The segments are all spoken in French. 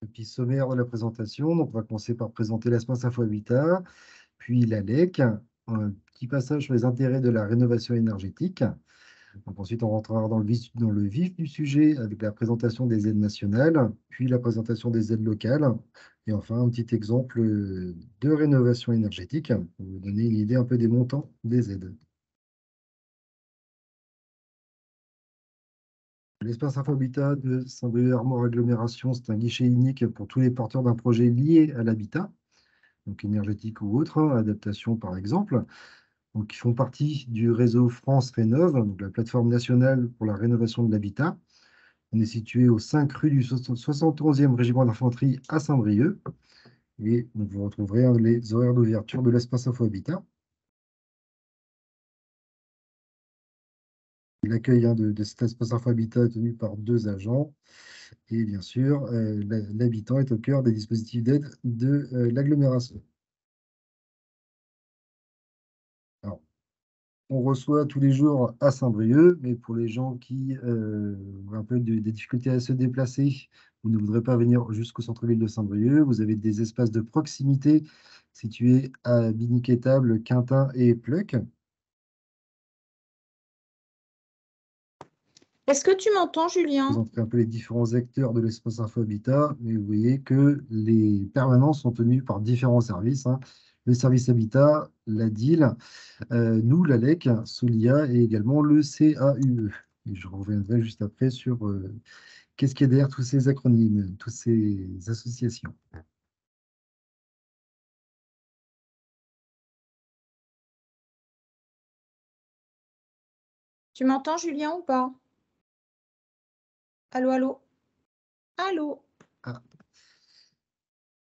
Et puis, sommaire de la présentation. Donc, on va commencer par présenter l'espace Info Habitat, puis l'ALEC, un petit passage sur les intérêts de la rénovation énergétique. Donc, ensuite, on rentrera dans le vif du sujet avec la présentation des aides nationales, puis la présentation des aides locales, et enfin un petit exemple de rénovation énergétique pour vous donner une idée un peu des montants des aides. L'espace Infohabitat de Saint-Brieuc-Armor Agglomération, c'est un guichet unique pour tous les porteurs d'un projet lié à l'habitat, donc énergétique ou autre, hein, adaptation par exemple, donc qui font partie du réseau France Rénov', donc la plateforme nationale pour la rénovation de l'habitat. On est situé au 5 rue du 71e régiment d'infanterie à Saint-Brieuc. Et donc, vous retrouverez les horaires d'ouverture de l'espace Info Habitat. L'accueil de cet espace Info Habitat est tenu par 2 agents. Et bien sûr, l'habitant est au cœur des dispositifs d'aide de l'agglomération. Alors, on reçoit tous les jours à Saint-Brieuc, mais pour les gens qui ont un peu des difficultés à se déplacer, vous ne voudrez pas venir jusqu'au centre-ville de Saint-Brieuc, vous avez des espaces de proximité situés à Biniquet-Table, Quintin et Pleuc. Est-ce que tu m'entends, Je Julien? présenterai un peu les différents acteurs de l'espace Info Habitat, mais vous voyez que les permanences sont tenues par différents services, hein. Le service Habitat, la DIL, nous, l'ALEC, Solia et également le CAUE. Et je reviendrai juste après sur qu'est-ce qu'il y a derrière tous ces acronymes, toutes ces associations. Tu m'entends, Julien, ou pas? Allô, allô? Allô? Ah,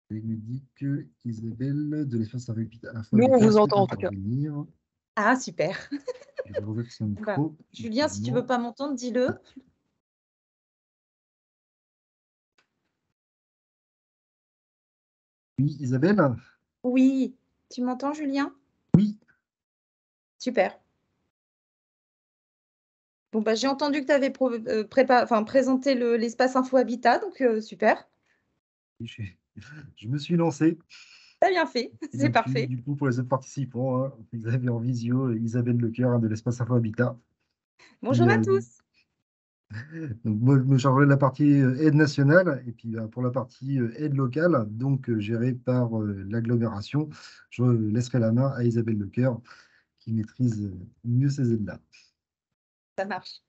il me dit que Isabelle de l'espace Info Nous, on Habitat vous souhaite entend en tout cas. intervenir. Ah, super. Je vais rouvrir son Bah, micro. Julien, si tu veux pas m'entendre, dis-le. Oui, Isabelle? Oui. Tu m'entends, Julien? Oui. Super. Bon, bah, j'ai entendu que tu avais présenté l'espace Info Habitat, donc super. Je me suis lancé. T'as bien fait, Et c'est donc, puis, parfait. du coup, pour les autres participants, hein, vous avez en visio Isabelle Lecoeur, hein, de l'espace Info Habitat. Bonjour à tous. Donc, moi, je me chargerai de la partie aide nationale et puis pour la partie aide locale, donc gérée par l'agglomération, je laisserai la main à Isabelle Lecoeur qui maîtrise mieux ces aides-là. Ça marche.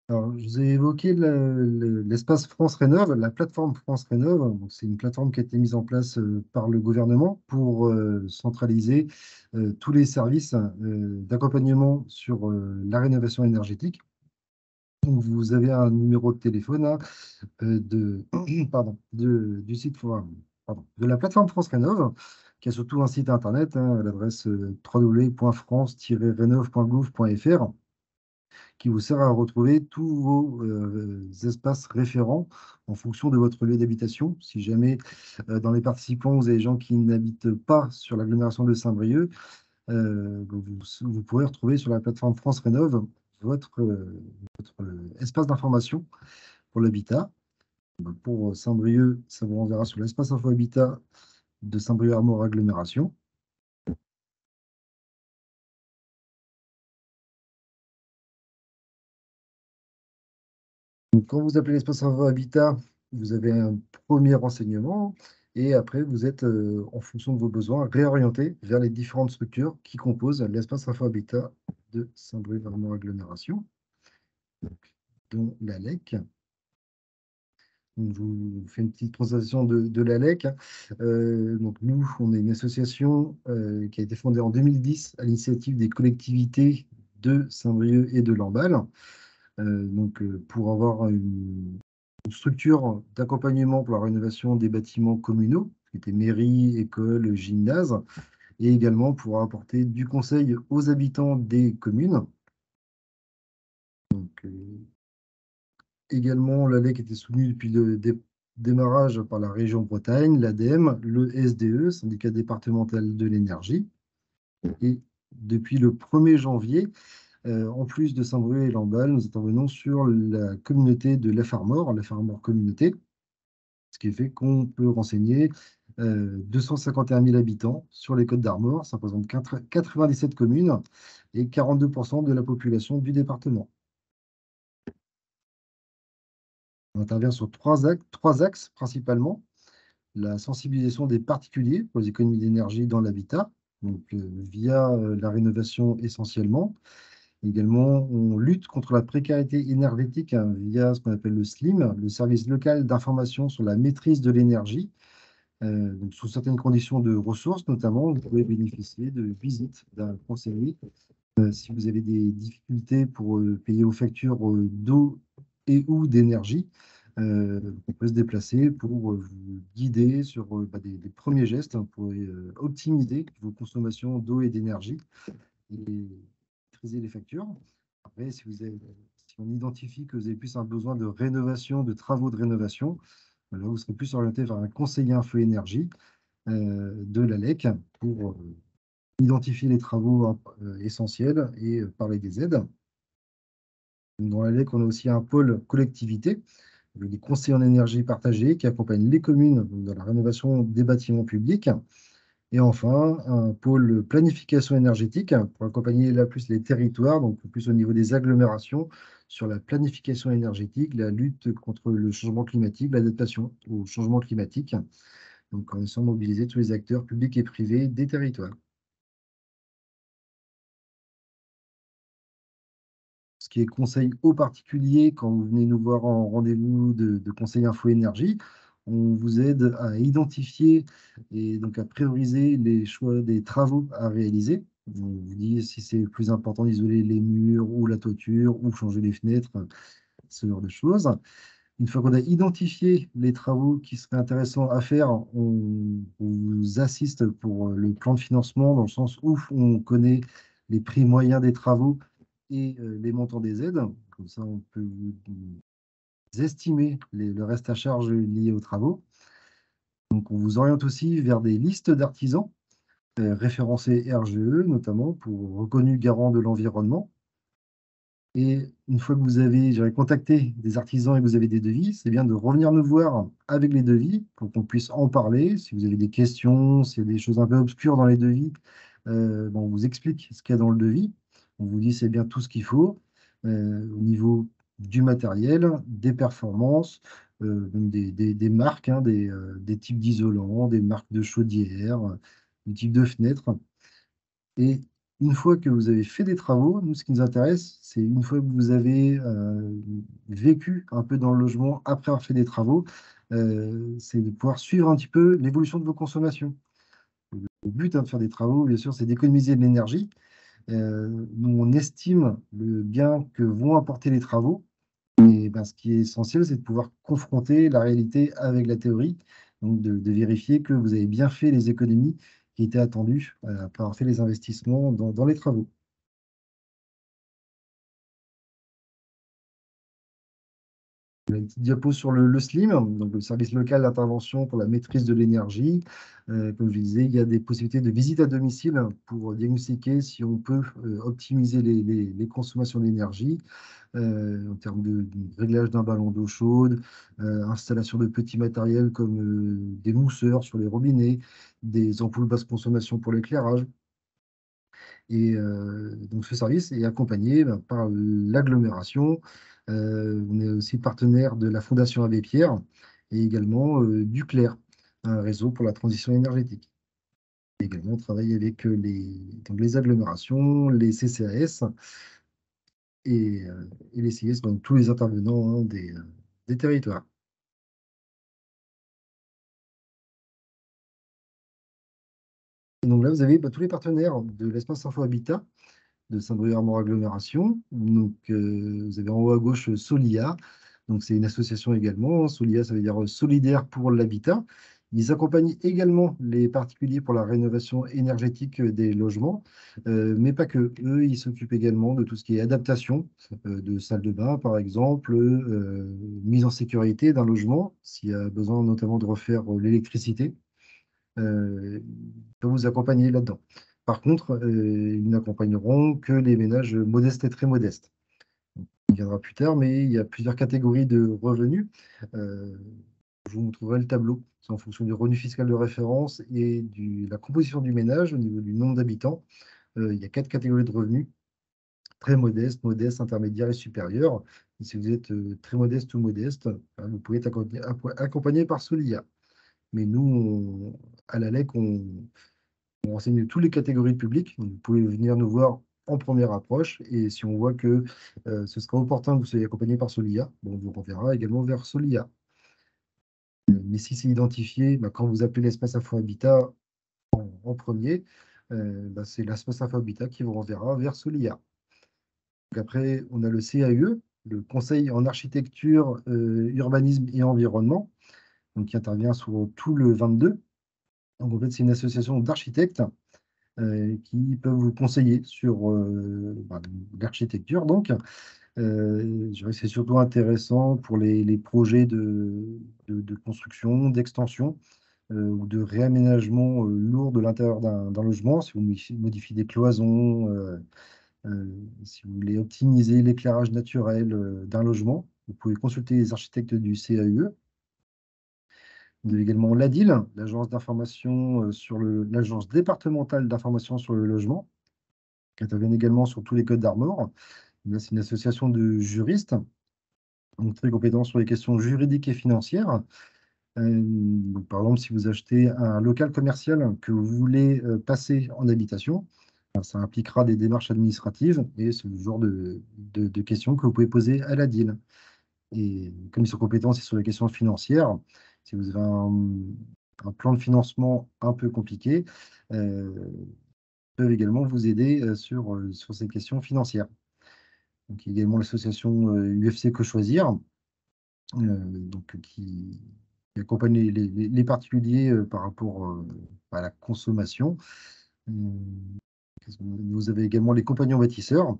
Alors, je vous ai évoqué l'espace France Rénov', la plateforme France Rénov'. Donc, c'est une plateforme qui a été mise en place par le gouvernement pour centraliser tous les services d'accompagnement sur la rénovation énergétique. Donc, vous avez un numéro de téléphone, hein, pardon, du site, pardon, de la plateforme France Rénov', qui a surtout un site internet, hein, à l'adresse www.france-rénov.gouv.fr, qui vous sert à retrouver tous vos espaces référents en fonction de votre lieu d'habitation. Si jamais dans les participants, vous avez des gens qui n'habitent pas sur l'agglomération de Saint-Brieuc, vous pourrez retrouver sur la plateforme France Rénov' votre espace d'information pour l'habitat. Pour Saint-Brieuc, ça vous renverra sur l'espace Info Habitat de Saint-Brieuc-Armor Agglomération. Donc, quand vous appelez l'espace Info Habitat, vous avez un premier renseignement et après, vous êtes, en fonction de vos besoins, réorienté vers les différentes structures qui composent l'espace Info Habitat de Saint-Brieuc-Armor Agglomération, dont l'ALEC. Donc, je vous fais une petite présentation de l'ALEC. Donc, nous, on est une association qui a été fondée en 2010 à l'initiative des collectivités de Saint-Brieuc et de Lamballe. Pour avoir une structure d'accompagnement pour la rénovation des bâtiments communaux qui était mairie, école, gymnase, et également pour apporter du conseil aux habitants des communes. Donc, également, la LEC était soutenue depuis le démarrage par la région Bretagne, l'ADEME, le SDE, syndicat départemental de l'énergie. Et depuis le 1er janvier, en plus de Saint-Brieuc et Lamballe, nous intervenons sur la communauté de la Farmore communauté, ce qui fait qu'on peut renseigner 251 000 habitants sur les Côtes d'Armor. Ça représente 97 communes et 42% de la population du département. On intervient sur trois axes principalement. La sensibilisation des particuliers pour les économies d'énergie dans l'habitat, donc via la rénovation essentiellement. Également, on lutte contre la précarité énergétique via ce qu'on appelle le SLIM, le service local d'information sur la maîtrise de l'énergie. Donc, sous certaines conditions de ressources, notamment, vous pouvez bénéficier de visites d'un conseiller. Si vous avez des difficultés pour payer vos factures d'eau et ou d'énergie, on peut se déplacer pour vous guider sur des premiers gestes pour optimiser vos consommations d'eau et d'énergie et maîtriser les factures. Après, si on identifie que vous avez plus un besoin de rénovation, de travaux de rénovation, là, vous serez plus orienté vers un conseiller info énergie de la LEC pour identifier les travaux essentiels et parler des aides. Dans la LEC, on a aussi un pôle collectivité, avec des conseillers en énergie partagée qui accompagnent les communes dans la rénovation des bâtiments publics. Et enfin, un pôle planification énergétique pour accompagner là plus les territoires, donc plus au niveau des agglomérations, sur la planification énergétique, la lutte contre le changement climatique, l'adaptation au changement climatique. Donc, on essaie de mobiliser tous les acteurs publics et privés des territoires. Ce qui est conseil aux particuliers, quand vous venez nous voir en rendez-vous de conseil info énergie, on vous aide à identifier et donc à prioriser les choix des travaux à réaliser. On vous dit si c'est plus important d'isoler les murs ou la toiture ou changer les fenêtres, ce genre de choses. Une fois qu'on a identifié les travaux qui seraient intéressants à faire, on vous assiste pour le plan de financement dans le sens où on connaît les prix moyens des travaux et les montants des aides. Comme ça, on peut vous estimer le reste à charge lié aux travaux. Donc, on vous oriente aussi vers des listes d'artisans référencés RGE, notamment pour reconnus garants de l'environnement. Et une fois que vous avez contacté des artisans et que vous avez des devis, c'est bien de revenir nous voir avec les devis pour qu'on puisse en parler. Si vous avez des questions, s'il y a des choses un peu obscures dans les devis, on vous explique ce qu'il y a dans le devis. On vous dit c'est bien tout ce qu'il faut au niveau du matériel, des performances, des marques, des types d'isolants, des marques de chaudières, des types de fenêtres. Et une fois que vous avez fait des travaux, nous, ce qui nous intéresse, c'est une fois que vous avez vécu un peu dans le logement après avoir fait des travaux, c'est de pouvoir suivre un petit peu l'évolution de vos consommations. Le but de faire des travaux, bien sûr, c'est d'économiser de l'énergie. Nous, on estime le bien que vont apporter les travaux. Et ben, ce qui est essentiel, c'est de pouvoir confronter la réalité avec la théorie, donc de vérifier que vous avez bien fait les économies qui étaient attendues après avoir fait les investissements dans les travaux. Une petite diapo sur le SLIM, donc le service local d'intervention pour la maîtrise de l'énergie. Comme je disais, il y a des possibilités de visite à domicile pour diagnostiquer si on peut optimiser les consommations d'énergie en termes de réglage d'un ballon d'eau chaude, installation de petits matériels comme des mousseurs sur les robinets, des ampoules basse consommation pour l'éclairage. Et donc ce service est accompagné par l'agglomération. On est aussi partenaire de la Fondation Abbé Pierre et également du CLER, un réseau pour la transition énergétique. Et également, on travaille avec donc les agglomérations, les CCAS et les CIS, donc tous les intervenants des territoires. Et donc là, vous avez tous les partenaires de l'espace Info Habitat de Saint-Brieuc-Armor Agglomération. Donc, vous avez en haut à gauche, Solia. Donc, c'est une association également. Solia, ça veut dire solidaire pour l'habitat. Ils accompagnent également les particuliers pour la rénovation énergétique des logements, mais pas que. Eux, ils s'occupent également de tout ce qui est adaptation de salles de bain, par exemple, mise en sécurité d'un logement, s'il y a besoin notamment de refaire l'électricité. Ils peuvent vous accompagner là-dedans. Par contre, ils n'accompagneront que les ménages modestes et très modestes. Il viendra plus tard, mais il y a plusieurs catégories de revenus. Euh, vous trouverez le tableau. C'est en fonction du revenu fiscal de référence et de la composition du ménage au niveau du nombre d'habitants. Il y a 4 catégories de revenus: très modeste, modeste, intermédiaire et supérieur. Et si vous êtes très modeste ou modeste, vous pouvez être accompagné par Solia. Mais nous, à l'ALEC, on renseigne toutes les catégories de public. Donc, vous pouvez venir nous voir en première approche. Et si on voit que ce sera opportun que vous soyez accompagné par Solia, bon, on vous renverra également vers Solia. Mais si c'est identifié, quand vous appelez l'espace Info Habitat en premier, c'est l'espace Info Habitat qui vous renverra vers Solia. Donc après, on a le CAUE, le Conseil en architecture, urbanisme et environnement, donc qui intervient sur tout le 22. Donc en fait, c'est une association d'architectes qui peuvent vous conseiller sur l'architecture. Donc, je dirais que c'est surtout intéressant pour les projets de construction, d'extension ou de réaménagement lourd de l'intérieur d'un logement. Si vous modifiez des cloisons, si vous voulez optimiser l'éclairage naturel d'un logement, vous pouvez consulter les architectes du CAUE. Vous avez également l'ADIL, l'agence d'information l'agence départementale d'information sur le logement, qui interviennent également sur tous les codes d'Armor. Là, c'est une association de juristes, donc très compétents sur les questions juridiques et financières. Donc, par exemple, si vous achetez un local commercial que vous voulez passer en habitation, ça impliquera des démarches administratives et c'est le genre de questions que vous pouvez poser à la DIL. Et comme ils sont compétents sur les questions financières, si vous avez un plan de financement un peu compliqué, ils peuvent également vous aider sur ces questions financières. Donc, il y a également l'association UFC Que Choisir, donc, qui accompagne les particuliers par rapport à la consommation. Vous avez également les compagnons bâtisseurs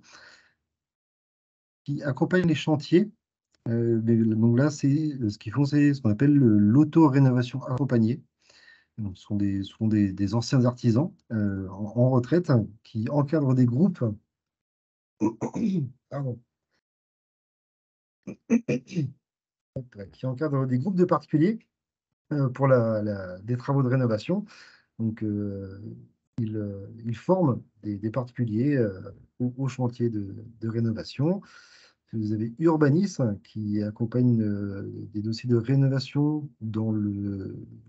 qui accompagnent les chantiers. Donc là, ce qu'ils font, c'est ce qu'on appelle l'auto-rénovation accompagnée. Donc, ce sont des anciens artisans en retraite qui encadrent des groupes. Pardon. Qui encadrent des groupes de particuliers pour des travaux de rénovation. Donc, ils forment des particuliers au chantier de rénovation. Vous avez Urbanis qui accompagne des dossiers de rénovation dans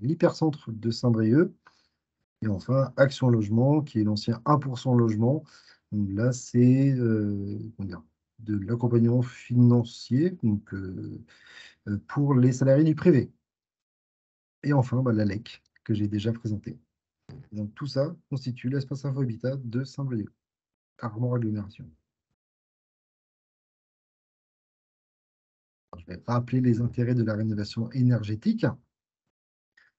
l'hypercentre de Saint-Brieuc. Et enfin, Action Logement, qui est l'ancien 1% logement. Donc là, c'est comment dire, de l'accompagnement financier donc, pour les salariés du privé. Et enfin, l'ALEC, que j'ai déjà présenté. Donc tout ça constitue l'espace Info Habitat de Saint-Brieuc, Armor Agglomération. Je vais rappeler les intérêts de la rénovation énergétique.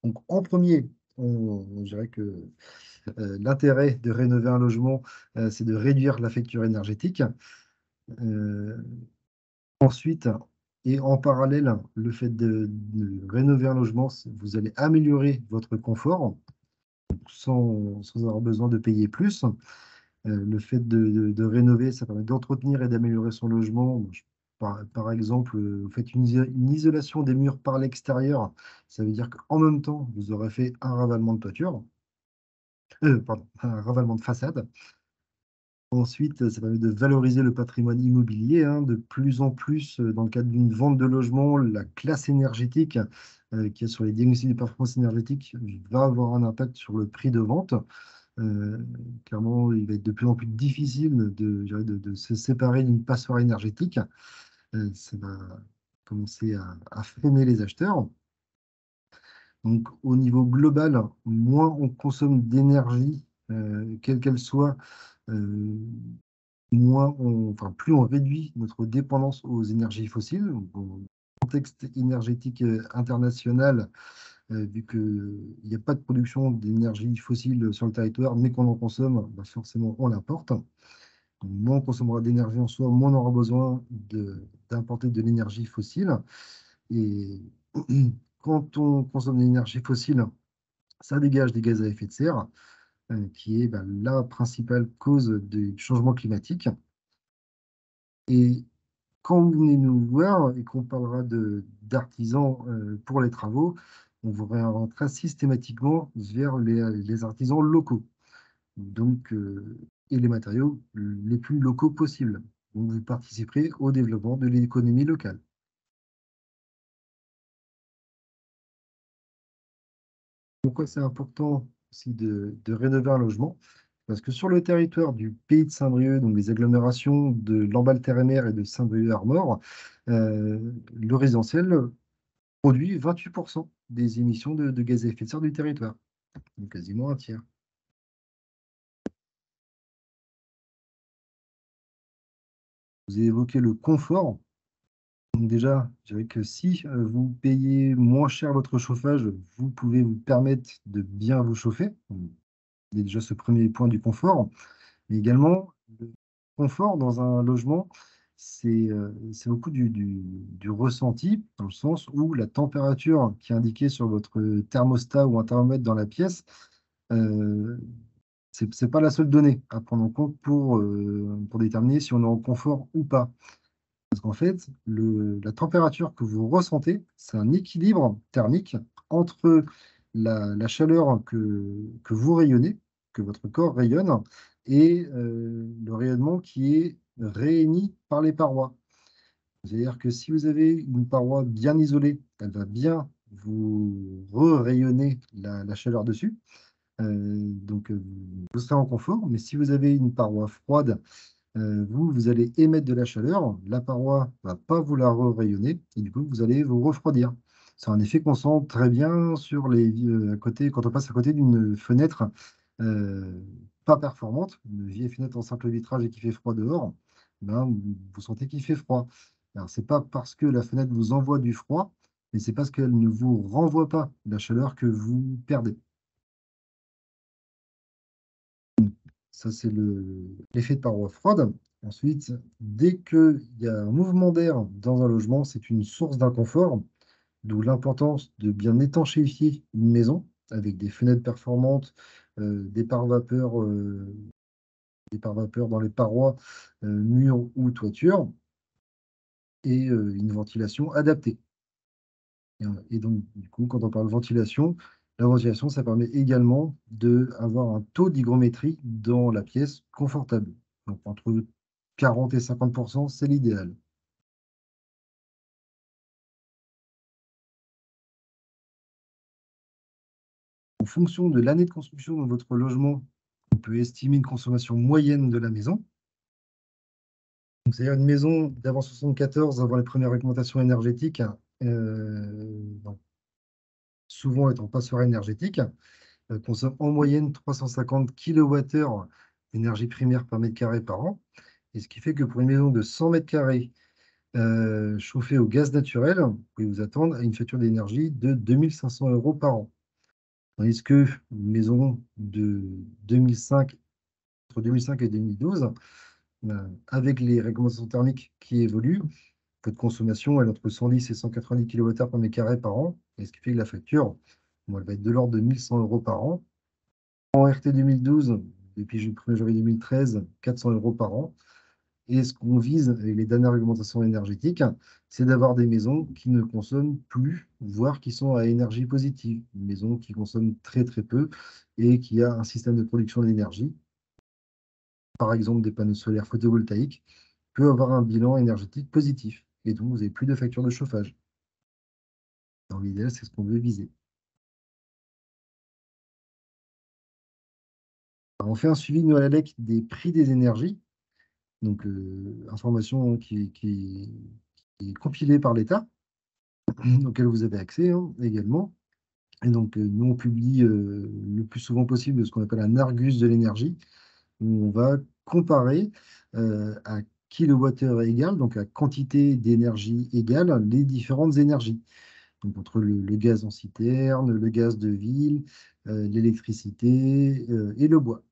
Donc en premier, on dirait que l'intérêt de rénover un logement, c'est de réduire la facture énergétique. Ensuite, et en parallèle, le fait de rénover un logement, vous allez améliorer votre confort sans avoir besoin de payer plus. Le fait de rénover, ça permet d'entretenir et d'améliorer son logement. Par exemple, vous faites une isolation des murs par l'extérieur. Ça veut dire qu'en même temps, vous aurez fait un ravalement de toiture, pardon, un ravalement de façade. Ensuite, ça permet de valoriser le patrimoine immobilier. De plus en plus, dans le cadre d'une vente de logement, la classe énergétique qui est sur les diagnostics de performance énergétique va avoir un impact sur le prix de vente. Clairement, il va être de plus en plus difficile de se séparer d'une passoire énergétique. Ça va commencer à freiner les acheteurs. Donc, au niveau global, moins on consomme d'énergie, quelle qu'elle soit, plus on réduit notre dépendance aux énergies fossiles. Au contexte énergétique international, vu qu'il n'y a pas de production d'énergie fossile sur le territoire, mais qu'on en consomme, bah, forcément, on l'importe. Donc, moins on consommera d'énergie en soi, moins on aura besoin d'importer de l'énergie fossile. Et quand on consomme de l'énergie fossile, ça dégage des gaz à effet de serre, qui est bah, la principale cause du changement climatique. Et quand vous venez nous voir et qu'on parlera d'artisans pour les travaux, on vous réorientera systématiquement vers les artisans locaux. Donc, et les matériaux les plus locaux possibles. Donc, vous participerez au développement de l'économie locale. Pourquoi c'est important aussi de rénover un logement? Parce que sur le territoire du pays de Saint-Brieuc, donc les agglomérations de Lamballe-Terre-et-Mer et de Saint-Brieuc-Armor, le résidentiel produit 28% des émissions de gaz à effet de serre du territoire, donc quasiment un tiers. Vous avez évoqué le confort. Donc déjà, je dirais que si vous payez moins cher votre chauffage, vous pouvez vous permettre de bien vous chauffer. Donc, il y a déjà ce premier point du confort. Mais également, le confort dans un logement, c'est beaucoup du ressenti, dans le sens où la température qui est indiquée sur votre thermostat ou un thermomètre dans la pièce, euh, c'est pas la seule donnée à prendre en compte pour déterminer si on est en confort ou pas. Parce qu'en fait, la température que vous ressentez, c'est un équilibre thermique entre la chaleur que vous rayonnez, que votre corps rayonne, et le rayonnement qui est réémis par les parois. C'est-à-dire que si vous avez une paroi bien isolée, elle va bien vous rayonner la chaleur dessus. Donc, vous serez en confort. Mais si vous avez une paroi froide, vous allez émettre de la chaleur, la paroi ne va pas vous la rayonner, et du coup, vous allez vous refroidir. C'est un effet qu'on sent très bien sur à côté, quand on passe à côté d'une fenêtre euh, pas performante, une vieille fenêtre en simple vitrage et qui fait froid dehors, ben, vous sentez qu'il fait froid. Alors, c'est pas parce que la fenêtre vous envoie du froid, mais c'est parce qu'elle ne vous renvoie pas la chaleur que vous perdez. Ça, c'est l'effet de paroi froide. Ensuite, dès qu'il y a un mouvement d'air dans un logement, c'est une source d'inconfort, d'où l'importance de bien étanchéifier une maison avec des fenêtres performantes, des pare-vapeurs dans les parois, murs ou toitures, et une ventilation adaptée. Et donc, du coup, quand on parle de ventilation, la ventilation, ça permet également d'avoir un taux d'hygrométrie dans la pièce confortable. Donc, entre 40 et 50%, c'est l'idéal. En fonction de l'année de construction de votre logement, on peut estimer une consommation moyenne de la maison. Donc, c'est-à-dire une maison d'avant 74, avant les premières réglementations énergétiques, donc, souvent étant passoire énergétique, consomme en moyenne 350 kWh d'énergie primaire par mètre carré par an. Et ce qui fait que pour une maison de 100 mètres carrés chauffée au gaz naturel, vous pouvez vous attendre à une facture d'énergie de 2500 euros par an. Tandis que une maison de 2005, entre 2005 et 2012, avec les réglementations thermiques qui évoluent, votre consommation est entre 110 et 190 kWh par mètre carré par an. Et ce qui fait que la facture, bon, elle va être de l'ordre de 1100 euros par an. En RT 2012, depuis le 1er janvier 2013, 400 euros par an. Et ce qu'on vise avec les dernières réglementations énergétiques, c'est d'avoir des maisons qui ne consomment plus, voire qui sont à énergie positive. Une maison qui consomme très très peu et qui a un système de production d'énergie, par exemple des panneaux solaires photovoltaïques, peut avoir un bilan énergétique positif. Et donc, vous n'avez plus de facture de chauffage. Dans l'idéal, c'est ce qu'on veut viser. Alors, on fait un suivi, nous, à l'ALEC, des prix des énergies. Donc, information qui est compilée par l'État, auquel vous avez accès également. Et donc, nous, on publie le plus souvent possible ce qu'on appelle un Argus de l'énergie, où on va comparer à kilowattheure égale, donc à quantité d'énergie égale, les différentes énergies. Donc, entre le gaz en citerne, le gaz de ville, l'électricité et le bois.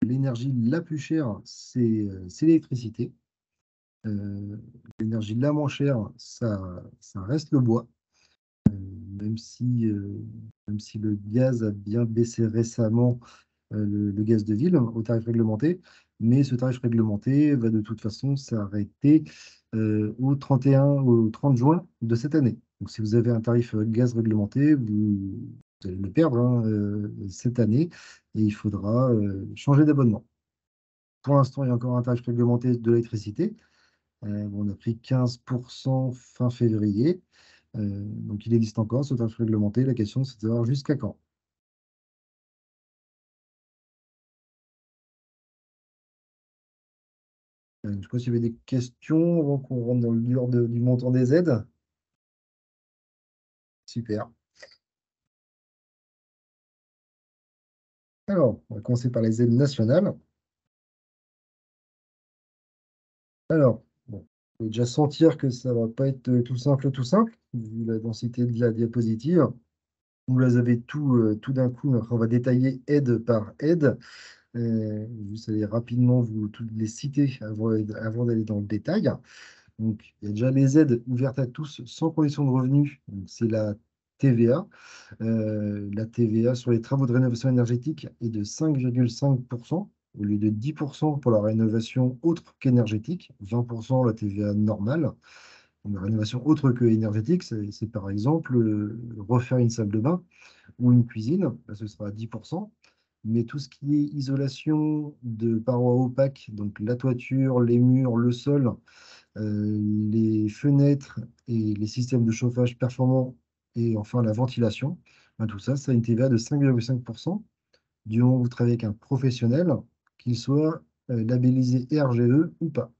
L'énergie la plus chère, c'est l'électricité. Euh, L'énergie la moins chère, ça reste le bois. Même si, même si le gaz a bien baissé récemment, le gaz de ville au tarif réglementé, mais ce tarif réglementé va de toute façon s'arrêter au 30 juin de cette année. Donc si vous avez un tarif gaz réglementé, vous allez le perdre hein, cette année et il faudra changer d'abonnement. Pour l'instant, il y a encore un tarif réglementé de l'électricité. On a pris 15% fin février. Donc il existe encore ce tarif réglementé. La question, c'est de savoir jusqu'à quand. Je ne sais pas s'il y avait des questions avant qu'on rentre dans le dur du montant des aides. Super. Alors, on va commencer par les aides nationales. Alors, bon, vous pouvez déjà sentir que ça ne va pas être tout simple, vu la densité de la diapositive. Vous les avez tout d'un coup. Après, on va détailler aide par aide. Juste aller rapidement vous toutes les citer avant d'aller dans le détail. Donc, il y a déjà les aides ouvertes à tous sans condition de revenu. Donc, c'est la TVA. La TVA sur les travaux de rénovation énergétique est de 5,5% au lieu de 10% pour la rénovation autre qu'énergétique, 20% la TVA normale. Donc, la rénovation autre que énergétique, c'est par exemple refaire une salle de bain ou une cuisine, là, ce sera à 10%. Mais tout ce qui est isolation de parois opaques, donc la toiture, les murs, le sol, les fenêtres et les systèmes de chauffage performants et enfin la ventilation, ben, tout ça, ça a une TVA de 5,5% du moment où vous travaillez avec un professionnel, qu'il soit labellisé RGE ou pas.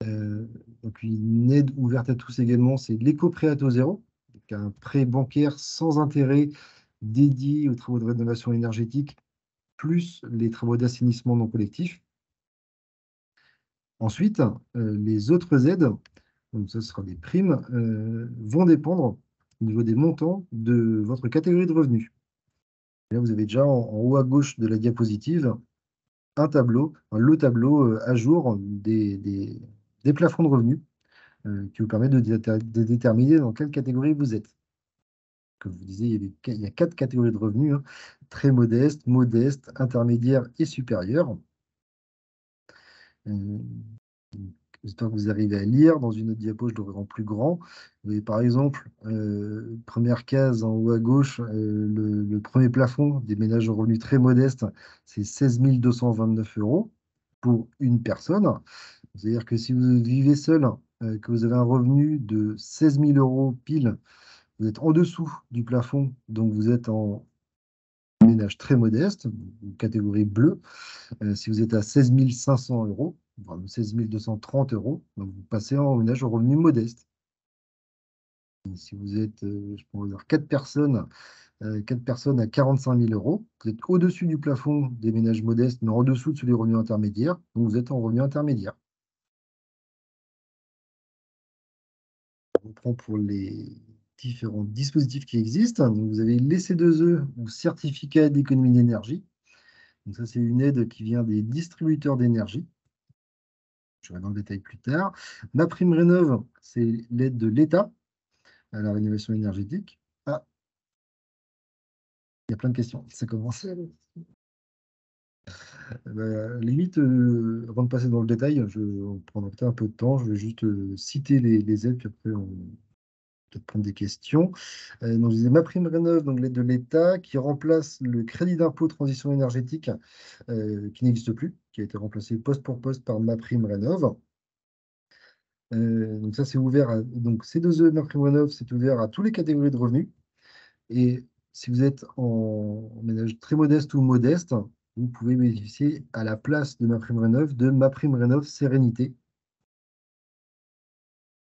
Euh, donc une aide ouverte à tous également, c'est l'éco-prêt à taux zéro, donc un prêt bancaire sans intérêt dédié aux travaux de rénovation énergétique, plus les travaux d'assainissement non collectif. Ensuite, les autres aides, donc ça sera des primes, vont dépendre au niveau des montants de votre catégorie de revenus. Là, vous avez déjà en haut à gauche de la diapositive un tableau, le tableau à jour des plafonds de revenus qui vous permet de déterminer dans quelle catégorie vous êtes. Comme je vous disais, il y a 4 catégories de revenus, hein, très modeste, modeste, intermédiaire et supérieur. Euh, J'espère que vous arrivez à lire. Dans une autre diapo, je l'aurai en plus grand. Vous avez par exemple, première case en haut à gauche, le premier plafond des ménages aux revenus très modestes, c'est 16 229 euros pour une personne. C'est-à-dire que si vous vivez seul, que vous avez un revenu de 16 000 euros pile, vous êtes en dessous du plafond, donc vous êtes en ménage très modeste, catégorie bleue. Si vous êtes à 16 500 euros, voire 16 230 euros, donc vous passez en ménage au revenu modeste. Et si vous êtes, je pourrais dire, 4 personnes à 45 000 euros, vous êtes au-dessus du plafond des ménages modestes, mais en dessous de celui des revenus intermédiaires, donc vous êtes en revenu intermédiaire. On prend pour les différents dispositifs qui existent. Donc, vous avez les C2E ou certificats d'économie d'énergie. Donc ça, c'est une aide qui vient des distributeurs d'énergie. Je vais dans le détail plus tard. Ma prime rénov, c'est l'aide de l'État à la rénovation énergétique. Ah, il y a plein de questions. Ça commence. Limite, avant de passer dans le détail, on prendra peut-être un peu de temps. Je vais juste citer les aides, puis après on peut-être prendre des questions. Donc, je disais ma prime rénov, donc l'aide de l'État, qui remplace le crédit d'impôt transition énergétique, qui n'existe plus, qui a été remplacé poste pour poste par ma prime rénov. Donc ça, c'est ouvert donc ces deux MaPrimeRénov', c'est ouvert à toutes les catégories de revenus. Et si vous êtes en ménage très modeste ou modeste, vous pouvez bénéficier à la place de MaPrimeRénov' de MaPrimeRénov' Sérénité.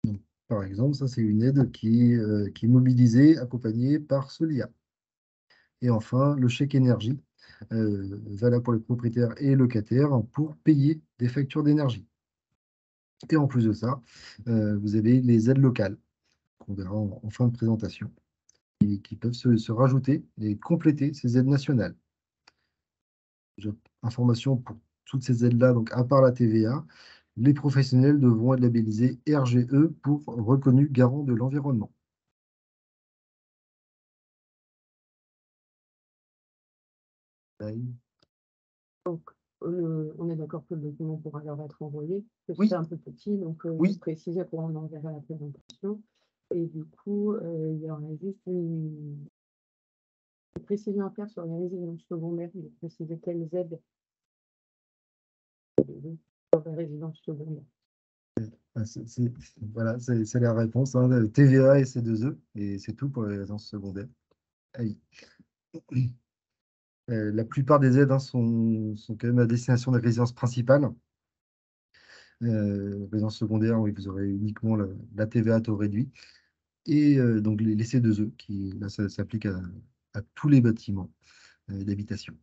Donc, par exemple, ça, c'est une aide qui est mobilisée, accompagnée par Solia. Et enfin, le chèque énergie, valable pour les propriétaires et locataires pour payer des factures d'énergie. Et en plus de ça, vous avez les aides locales. qu'on verra en fin de présentation, et qui peuvent se rajouter et compléter ces aides nationales. Information pour toutes ces aides-là, donc à part la TVA, les professionnels devront être labellisés RGE pour reconnu garant de l'environnement. On est d'accord que le document pourra leur être envoyé, que Oui. c'est un peu petit, donc Oui. je précisais pour on enverra la présentation. Et du coup, il y aurait juste une précision à faire sur les résidences secondaires, de préciser quelles aides pour les résidences secondaires. Voilà, c'est la réponse, hein, TVA et C2E, et c'est tout pour les résidences secondaires. Ah oui. La plupart des aides, hein, sont quand même à destination des résidences principales. Résidence secondaire, oui, vous aurez uniquement la TVA à taux réduit. Et donc les C2E, qui là, ça s'applique à tous les bâtiments d'habitation.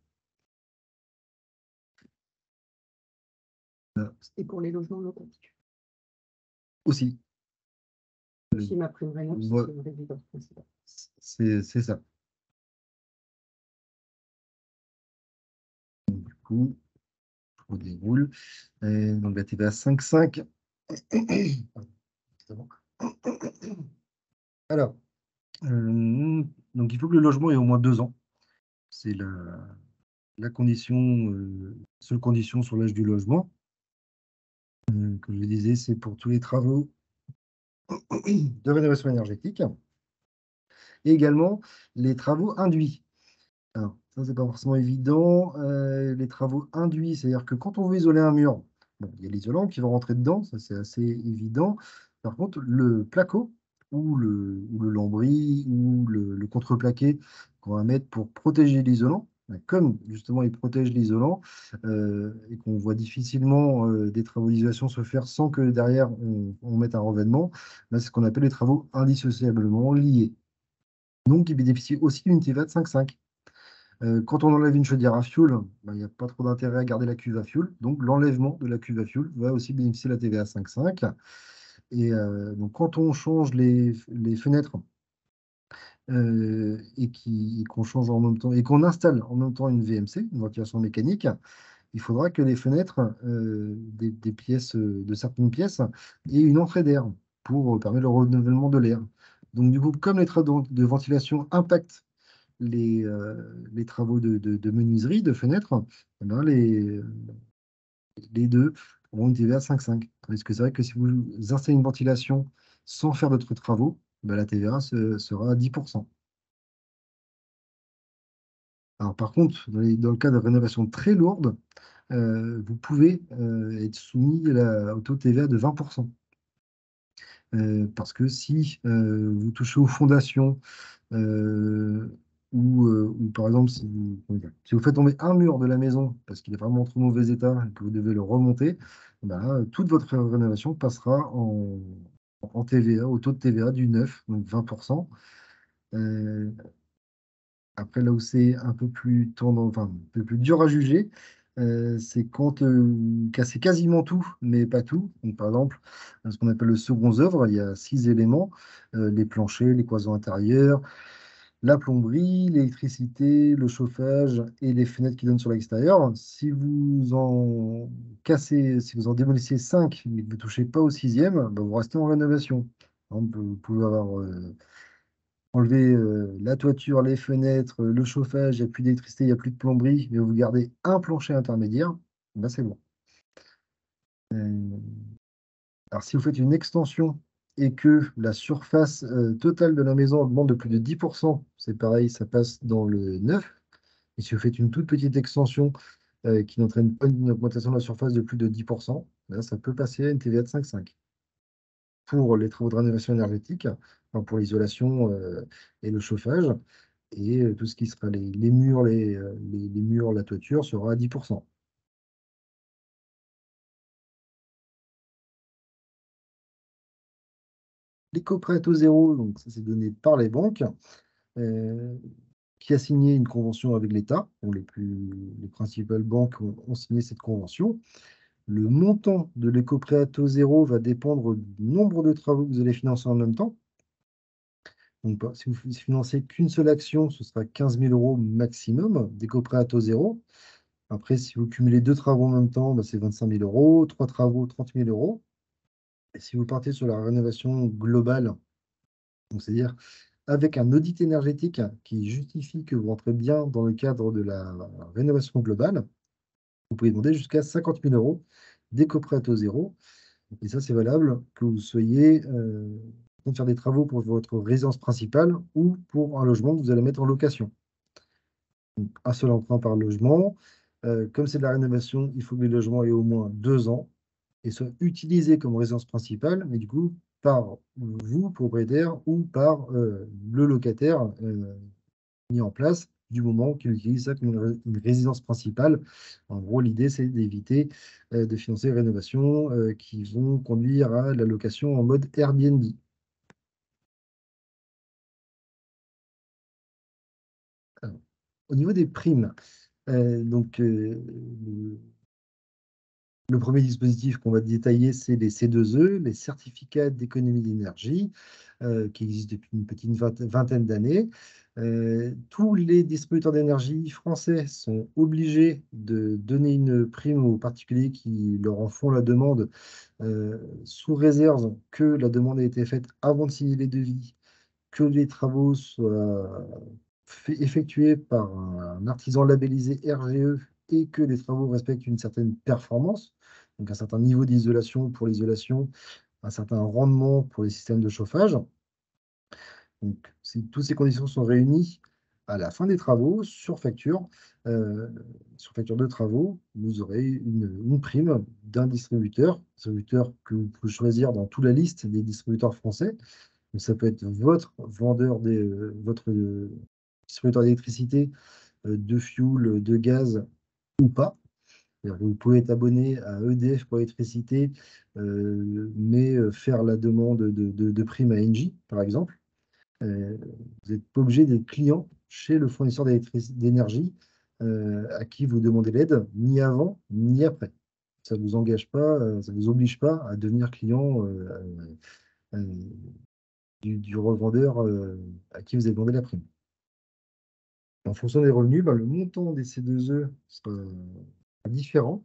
Et pour les logements locatifs. Aussi. Si ma prime rénov, Ouais. c'est une résidence principale. C'est ça. Donc, du coup, je déroule. Donc la TVA 5,5. Alors, donc il faut que le logement ait au moins 2 ans. C'est la condition, seule condition sur l'âge du logement. Comme je le disais, c'est pour tous les travaux de rénovation énergétique. Et également les travaux induits. Alors, ça, c'est pas forcément évident. Les travaux induits, c'est-à-dire que quand on veut isoler un mur, bon, il y a l'isolant qui va rentrer dedans, ça c'est assez évident. Par contre, le placo ou le lambris ou le contreplaqué qu'on va mettre pour protéger l'isolant, comme justement il protège l'isolant et qu'on voit difficilement des travaux d'isolation se faire sans que derrière on mette un revêtement, là c'est ce qu'on appelle les travaux indissociablement liés. Donc, ils bénéficient aussi d'une TVA de 5,5. Quand on enlève une chaudière à fioul, il n'y a pas trop d'intérêt à garder la cuve à fioul. Donc, l'enlèvement de la cuve à fioul va aussi bénéficier de la TVA 5,5. Et donc, quand on change les fenêtres qu'on change en même temps et qu'on installe en même temps une VMC, une ventilation mécanique, il faudra que les fenêtres des pièces, de certaines pièces, aient une entrée d'air pour permettre le renouvellement de l'air. Donc, du coup, comme les travaux de ventilation impactent les travaux de menuiserie, de fenêtres, eh ben, les deux auront une TVA 5,5. Parce que c'est vrai que si vous installez une ventilation sans faire d'autres travaux, ben, la TVA sera à 10%. Alors, par contre, dans le cas de rénovation très lourde, vous pouvez être soumis au taux de TVA de 20%. Parce que si vous touchez aux fondations, ou par exemple, si vous faites tomber un mur de la maison parce qu'il est vraiment en trop mauvais état et que vous devez le remonter, ben, toute votre rénovation passera en TVA, au taux de TVA du 9, donc 20%. Après, là où c'est un peu plus tendance, enfin, un peu plus dur à juger, c'est quand vous cassez quasiment tout, mais pas tout. Donc, par exemple, ce qu'on appelle le second œuvre, il y a 6 éléments, les planchers, les cloisons intérieures, la plomberie, l'électricité, le chauffage et les fenêtres qui donnent sur l'extérieur. Si vous en cassez, si vous en démolissez 5, mais que vous ne touchez pas au sixième, ben, vous restez en rénovation. Par exemple, vous pouvez avoir enlevé la toiture, les fenêtres, le chauffage, il n'y a plus d'électricité, il n'y a plus de plomberie, mais vous gardez un plancher intermédiaire, ben c'est bon. Euh, Alors, si vous faites une extension et que la surface totale de la maison augmente de plus de 10%, c'est pareil, ça passe dans le 9. Et si vous faites une toute petite extension qui n'entraîne pas une augmentation de la surface de plus de 10%, là, ça peut passer à une TVA de 5,5. Pour les travaux de rénovation énergétique, enfin, pour l'isolation et le chauffage, et tout ce qui sera les murs, les murs, la toiture sera à 10%. L'éco-prêt à taux zéro, donc ça c'est donné par les banques, qui a signé une convention avec l'État. Les principales banques ont signé cette convention. Le montant de l'éco-prêt à taux zéro va dépendre du nombre de travaux que vous allez financer en même temps. Donc, si vous financez qu'une seule action, ce sera 15 000 euros maximum, décopré à taux zéro. Après, si vous cumulez 2 travaux en même temps, bah, c'est 25 000 euros, 3 travaux, 30 000 euros. Et si vous partez sur la rénovation globale, donc c'est-à-dire avec un audit énergétique qui justifie que vous rentrez bien dans le cadre de la rénovation globale, vous pouvez demander jusqu'à 50 000 euros décopré à taux zéro. Et ça, c'est valable que vous soyez en train de faire des travaux pour votre résidence principale ou pour un logement que vous allez mettre en location. Donc, un seul emprunt par logement. Comme c'est de la rénovation, il faut que le logement ait au moins 2 ans et soit utilisé comme résidence principale, mais du coup, par vous, propriétaire, ou par le locataire mis en place du moment qu'il utilise ça comme une résidence principale. En gros, l'idée, c'est d'éviter de financer les rénovations qui vont conduire à la location en mode Airbnb. Alors, au niveau des primes, donc, le premier dispositif qu'on va détailler, c'est les C2E, les certificats d'économie d'énergie, qui existent depuis une petite vingtaine d'années. Tous les distributeurs d'énergie français sont obligés de donner une prime aux particuliers qui leur en font la demande, sous réserve que la demande ait été faite avant de signer les devis, que les travaux soient effectués par un artisan labellisé RGE et que les travaux respectent une certaine performance, donc un certain niveau d'isolation pour l'isolation, un certain rendement pour les systèmes de chauffage. Donc, si toutes ces conditions sont réunies à la fin des travaux, euh, sur facture de travaux, vous aurez une prime d'un distributeur que vous pouvez choisir dans toute la liste des distributeurs français. Donc, ça peut être votre distributeur d'électricité, de fuel, de gaz ou pas. C'est-à-dire que vous pouvez être abonné à EDF pour l'électricité, mais faire la demande de prime à Engie, par exemple. Euh, Vous n'êtes pas obligé d'être client chez le fournisseur d'énergie à qui vous demandez l'aide, ni avant, ni après. Ça ne vous engage pas, ça ne vous oblige pas à devenir client euh, du revendeur à qui vous avez demandé la prime. En fonction des revenus, bah, le montant des C2E sera différent.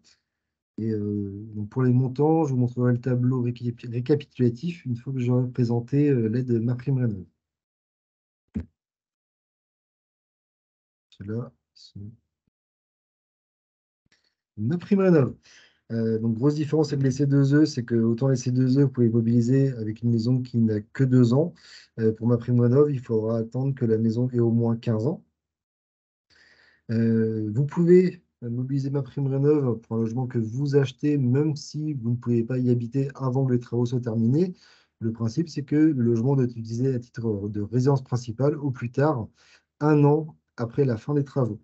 Et donc pour les montants, je vous montrerai le tableau récapitulatif une fois que j'aurai présenté l'aide MaPrimeRénov'. Cela, c'est MaPrimeRénov'. Donc grosse différence avec les C2E, c'est que autant les C2E, vous pouvez mobiliser avec une maison qui n'a que 2 ans. Pour MaPrimeRénov', il faudra attendre que la maison ait au moins 15 ans. Vous pouvez mobiliser MaPrimeRénov' pour un logement que vous achetez, même si vous ne pouvez pas y habiter avant que les travaux soient terminés. Le principe, c'est que le logement doit être utilisé à titre de résidence principale au plus tard 1 an après la fin des travaux.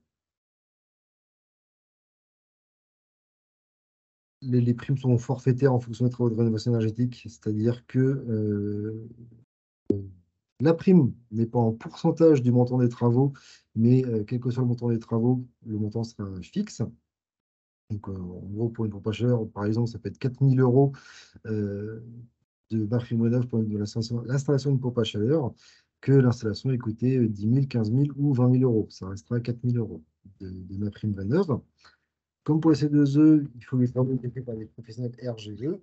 Les primes sont forfaitaires en fonction des travaux de rénovation énergétique, c'est-à-dire que la prime n'est pas en pourcentage du montant des travaux, mais quel que soit le montant des travaux, le montant sera fixe. Donc, en gros, pour une pompe à chaleur, par exemple, ça peut être 4 000 euros euh, de MaPrimeRénov' pour l'installation d'une pompe à chaleur, que l'installation ait coûté 10 000, 15 000 ou 20 000 euros. Ça restera 4 000 euros de MaPrimeRénov'. Comme pour les C2E, il faut les travaux été faits par des professionnels RGE,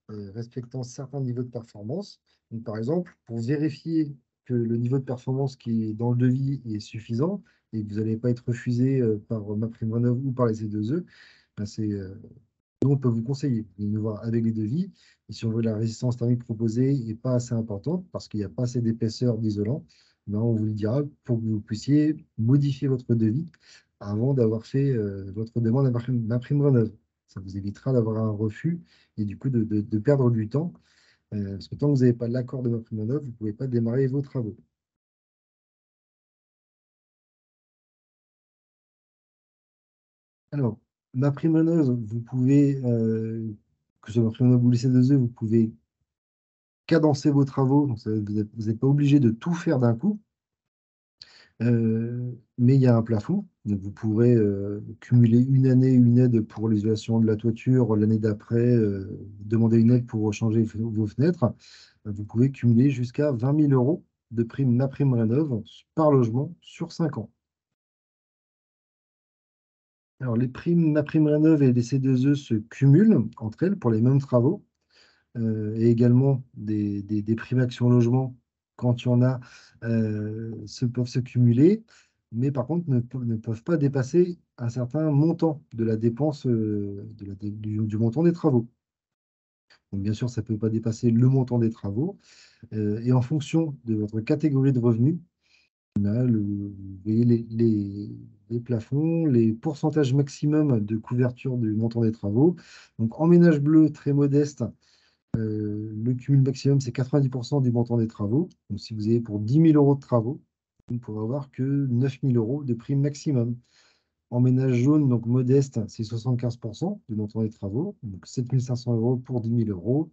respectant certains niveaux de performance. Donc, par exemple, pour vérifier que le niveau de performance qui est dans le devis est suffisant et que vous n'allez pas être refusé par MaPrimeRénov' ou par les C2E, ben nous, on peut vous conseiller. Vous venez nous voir avec les devis. Et si on veut la résistance thermique proposée n'est pas assez importante parce qu'il n'y a pas assez d'épaisseur d'isolant, ben on vous le dira pour que vous puissiez modifier votre devis avant d'avoir fait votre demande à MaPrimeRénov'. Ça vous évitera d'avoir un refus et du coup de perdre du temps. Parce que tant que vous n'avez pas l'accord de MaPrimeRénov', vous ne pouvez pas démarrer vos travaux. Alors, MaPrimeRénov', vous pouvez, que ce soit MaPrimeRénov' ou l'IC2E, vous pouvez cadencer vos travaux. Donc vous n'êtes pas obligé de tout faire d'un coup. Mais il y a un plafond. Donc vous pourrez cumuler une année, une aide pour l'isolation de la toiture, l'année d'après, demander une aide pour changer vos fenêtres. Vous pouvez cumuler jusqu'à 20 000 euros de prime MaPrimeRénov' par logement sur 5 ans. Alors, les primes MaPrimeRénov' et les C2E se cumulent entre elles pour les mêmes travaux et également des primes Action Logement, quand il y en a, peuvent se cumuler, mais par contre ne peuvent pas dépasser un certain montant de la dépense du montant des travaux. Donc, bien sûr, ça ne peut pas dépasser le montant des travaux. Et en fonction de votre catégorie de revenus, vous voyez les plafonds, les pourcentages maximum de couverture du montant des travaux. Donc, en ménage bleu très modeste, le cumul maximum, c'est 90% du montant des travaux. Donc, si vous avez pour 10 000 euros de travaux, vous ne pourrez avoir que 9 000 euros de prime maximum. En ménage jaune, donc modeste, c'est 75% du montant des travaux, donc 7 500 euros pour 10 000 euros.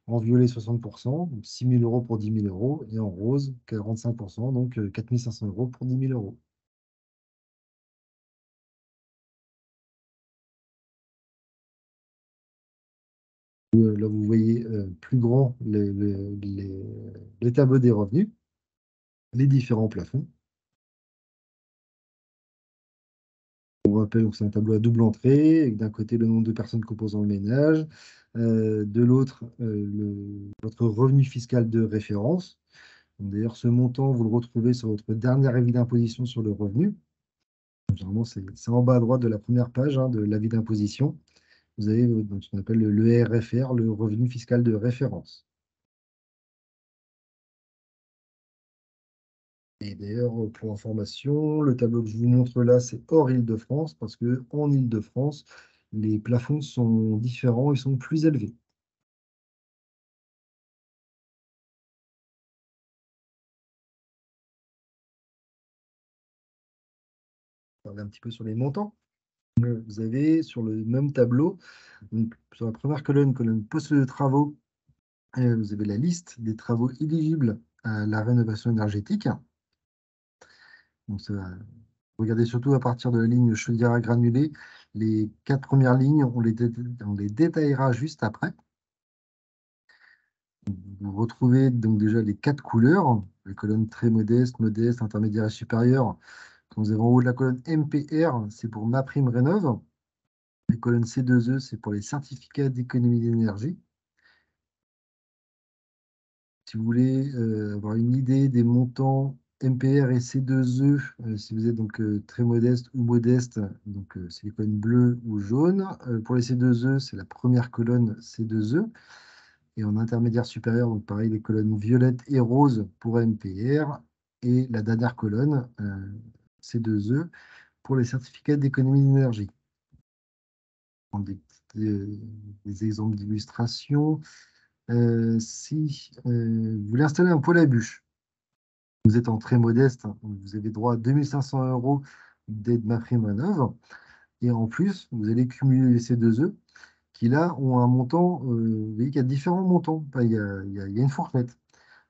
En violet, 60%, donc 6 000 euros pour 10 000 euros. Et en rose, 45%, donc 4 500 euros pour 10 000 euros. Là, vous voyez plus grand les tableaux des revenus, les différents plafonds. On rappelle que c'est un tableau à double entrée, avec d'un côté le nombre de personnes composant le ménage, de l'autre votre revenu fiscal de référence. D'ailleurs, ce montant, vous le retrouvez sur votre dernier avis d'imposition sur le revenu. Généralement, c'est en bas à droite de la première page de l'avis d'imposition. Vous avez donc, ce qu'on appelle le RFR, le revenu fiscal de référence. Et d'ailleurs, pour information, le tableau que je vous montre là, c'est hors Île-de-France, parce qu'en Île-de-France, les plafonds sont différents, ils sont plus élevés. On va regarder un petit peu sur les montants. Vous avez sur le même tableau, donc, sur la première colonne poste de travaux, vous avez la liste des travaux éligibles à la rénovation énergétique. Donc, regardez surtout à partir de la ligne chaudière à granulés. Les 4 premières lignes, on les détaillera juste après. Vous retrouvez donc déjà les 4 couleurs, les colonnes très modestes, modestes, intermédiaires et supérieures. Quand vous avez en haut de la colonne MPR, c'est pour MaPrimeRénov'. Les colonnes C2E, c'est pour les certificats d'économie d'énergie. Si vous voulez avoir une idée des montants MPR et C2E, si vous êtes donc très modeste ou modeste, donc c'est les colonnes bleues ou jaunes. Pour les C2E, c'est la première colonne C2E. Et en intermédiaire supérieur, donc pareil, les colonnes violettes et roses pour MPR. Et la dernière colonne, C2E, pour les certificats d'économie d'énergie. Des exemples d'illustration. Si vous voulez installer un poêle à bûche, vous êtes en très modeste, vous avez droit à 2 500 euros d'aide MaPrimeRénov'. Et en plus, vous allez cumuler les C2E qui là ont un montant, vous voyez qu'il y a différents montants. Enfin, il y a une fourchette.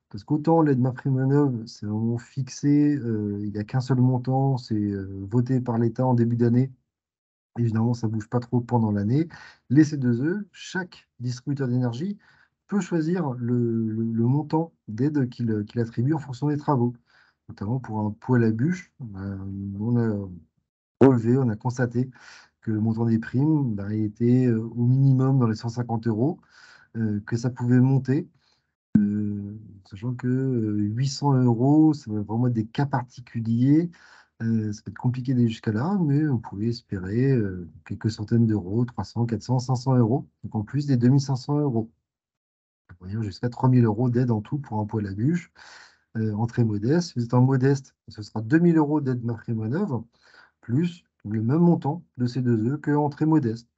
Parce qu'autant l'aide MaPrimeRénov', c'est vraiment fixé, il n'y a qu'un seul montant, c'est voté par l'État en début d'année. Évidemment, ça ne bouge pas trop pendant l'année. Les C2E, chaque distributeur d'énergie peut choisir le montant d'aide qu'il attribue en fonction des travaux. Notamment pour un poêle à bûche, on a relevé, on a constaté que le montant des primes était au minimum dans les 150 euros, que ça pouvait monter, sachant que 800 euros, ça va vraiment être des cas particuliers. Ça peut être compliqué d'aller jusqu'à là, mais on pouvait espérer quelques centaines d'euros, 300, 400, 500 euros, donc en plus des 2500 euros. Voyons jusqu'à 3000 euros d'aide en tout pour un poêle à bûche, en très modeste. Si vous êtes en modeste, ce sera 2000 euros d'aide MaPrimeRénov', plus le même montant de ces 2 E qu'en très modeste.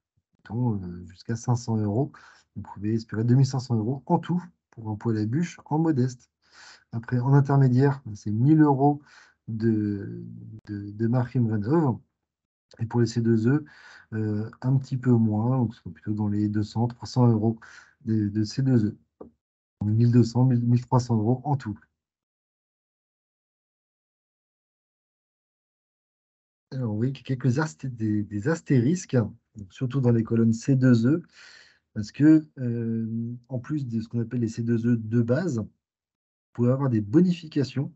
Donc, jusqu'à 500 euros, vous pouvez espérer 2500 euros en tout pour un poêle à bûche en modeste. Après, en intermédiaire, c'est 1000 euros de MaPrimeRénov'. Et pour les C2E, un petit peu moins, donc ce sera plutôt dans les 200, 300 euros de C2E. 1200, 1300 euros en tout. Alors oui, quelques des astérisques, donc surtout dans les colonnes C2E, parce que en plus de ce qu'on appelle les C2E de base, pouvez avoir des bonifications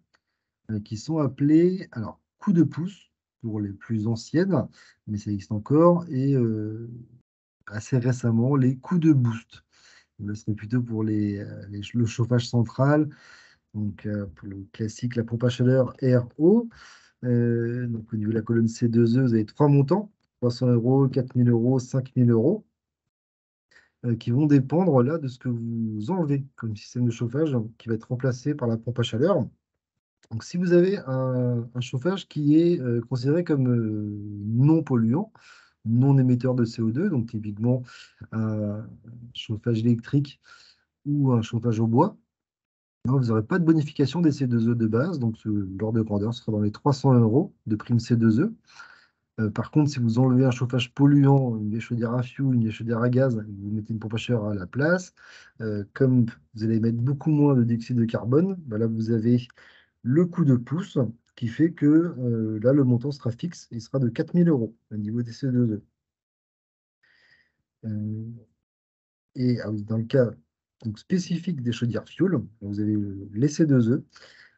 qui sont appelées, alors, coups de pouce pour les plus anciennes, mais ça existe encore, et assez récemment, les coups de boost. Là, ce serait plutôt pour le chauffage central, donc pour le classique, la pompe à chaleur RO. Donc au niveau de la colonne C2E, vous avez trois montants, 300 euros, 4000 euros, 5000 euros, qui vont dépendre là de ce que vous enlevez comme système de chauffage qui va être remplacé par la pompe à chaleur. Donc si vous avez un chauffage qui est considéré comme non polluant, non émetteur de CO2, donc typiquement un chauffage électrique ou un chauffage au bois, non, vous n'aurez pas de bonification des C2E de base, donc l'ordre de grandeur sera dans les 300 euros de prime C2E. Par contre, si vous enlevez un chauffage polluant, une vieille chaudière à fioul, une vieille chaudière à gaz, et que vous mettez une pompe à chaleur à la place, comme vous allez mettre beaucoup moins de dioxyde de carbone, bah là vous avez le coup de pouce qui fait que là le montant sera fixe, il sera de 4000 euros au niveau des C2E. Euh, et ah oui, dans le cas donc, spécifique des chaudières fioul, vous avez les C2E.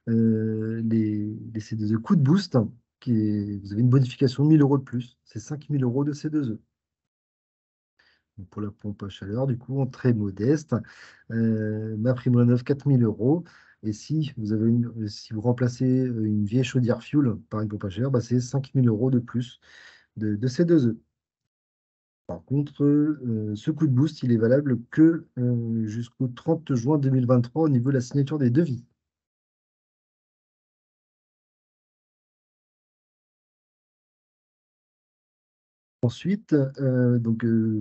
Les C2E coup de boost, vous avez une bonification de 1000 euros de plus. C'est 5000 euros de C2E. Donc, pour la pompe à chaleur, du coup, en très modeste. Ma prime rénov, 4000 euros. Et si si vous remplacez une vieille chaudière fuel par une pompe à chaleur, bah, c'est 5000 euros de plus de C2E. Par contre, ce coup de boost, il est valable que jusqu'au 30 juin 2023 au niveau de la signature des devis. Ensuite,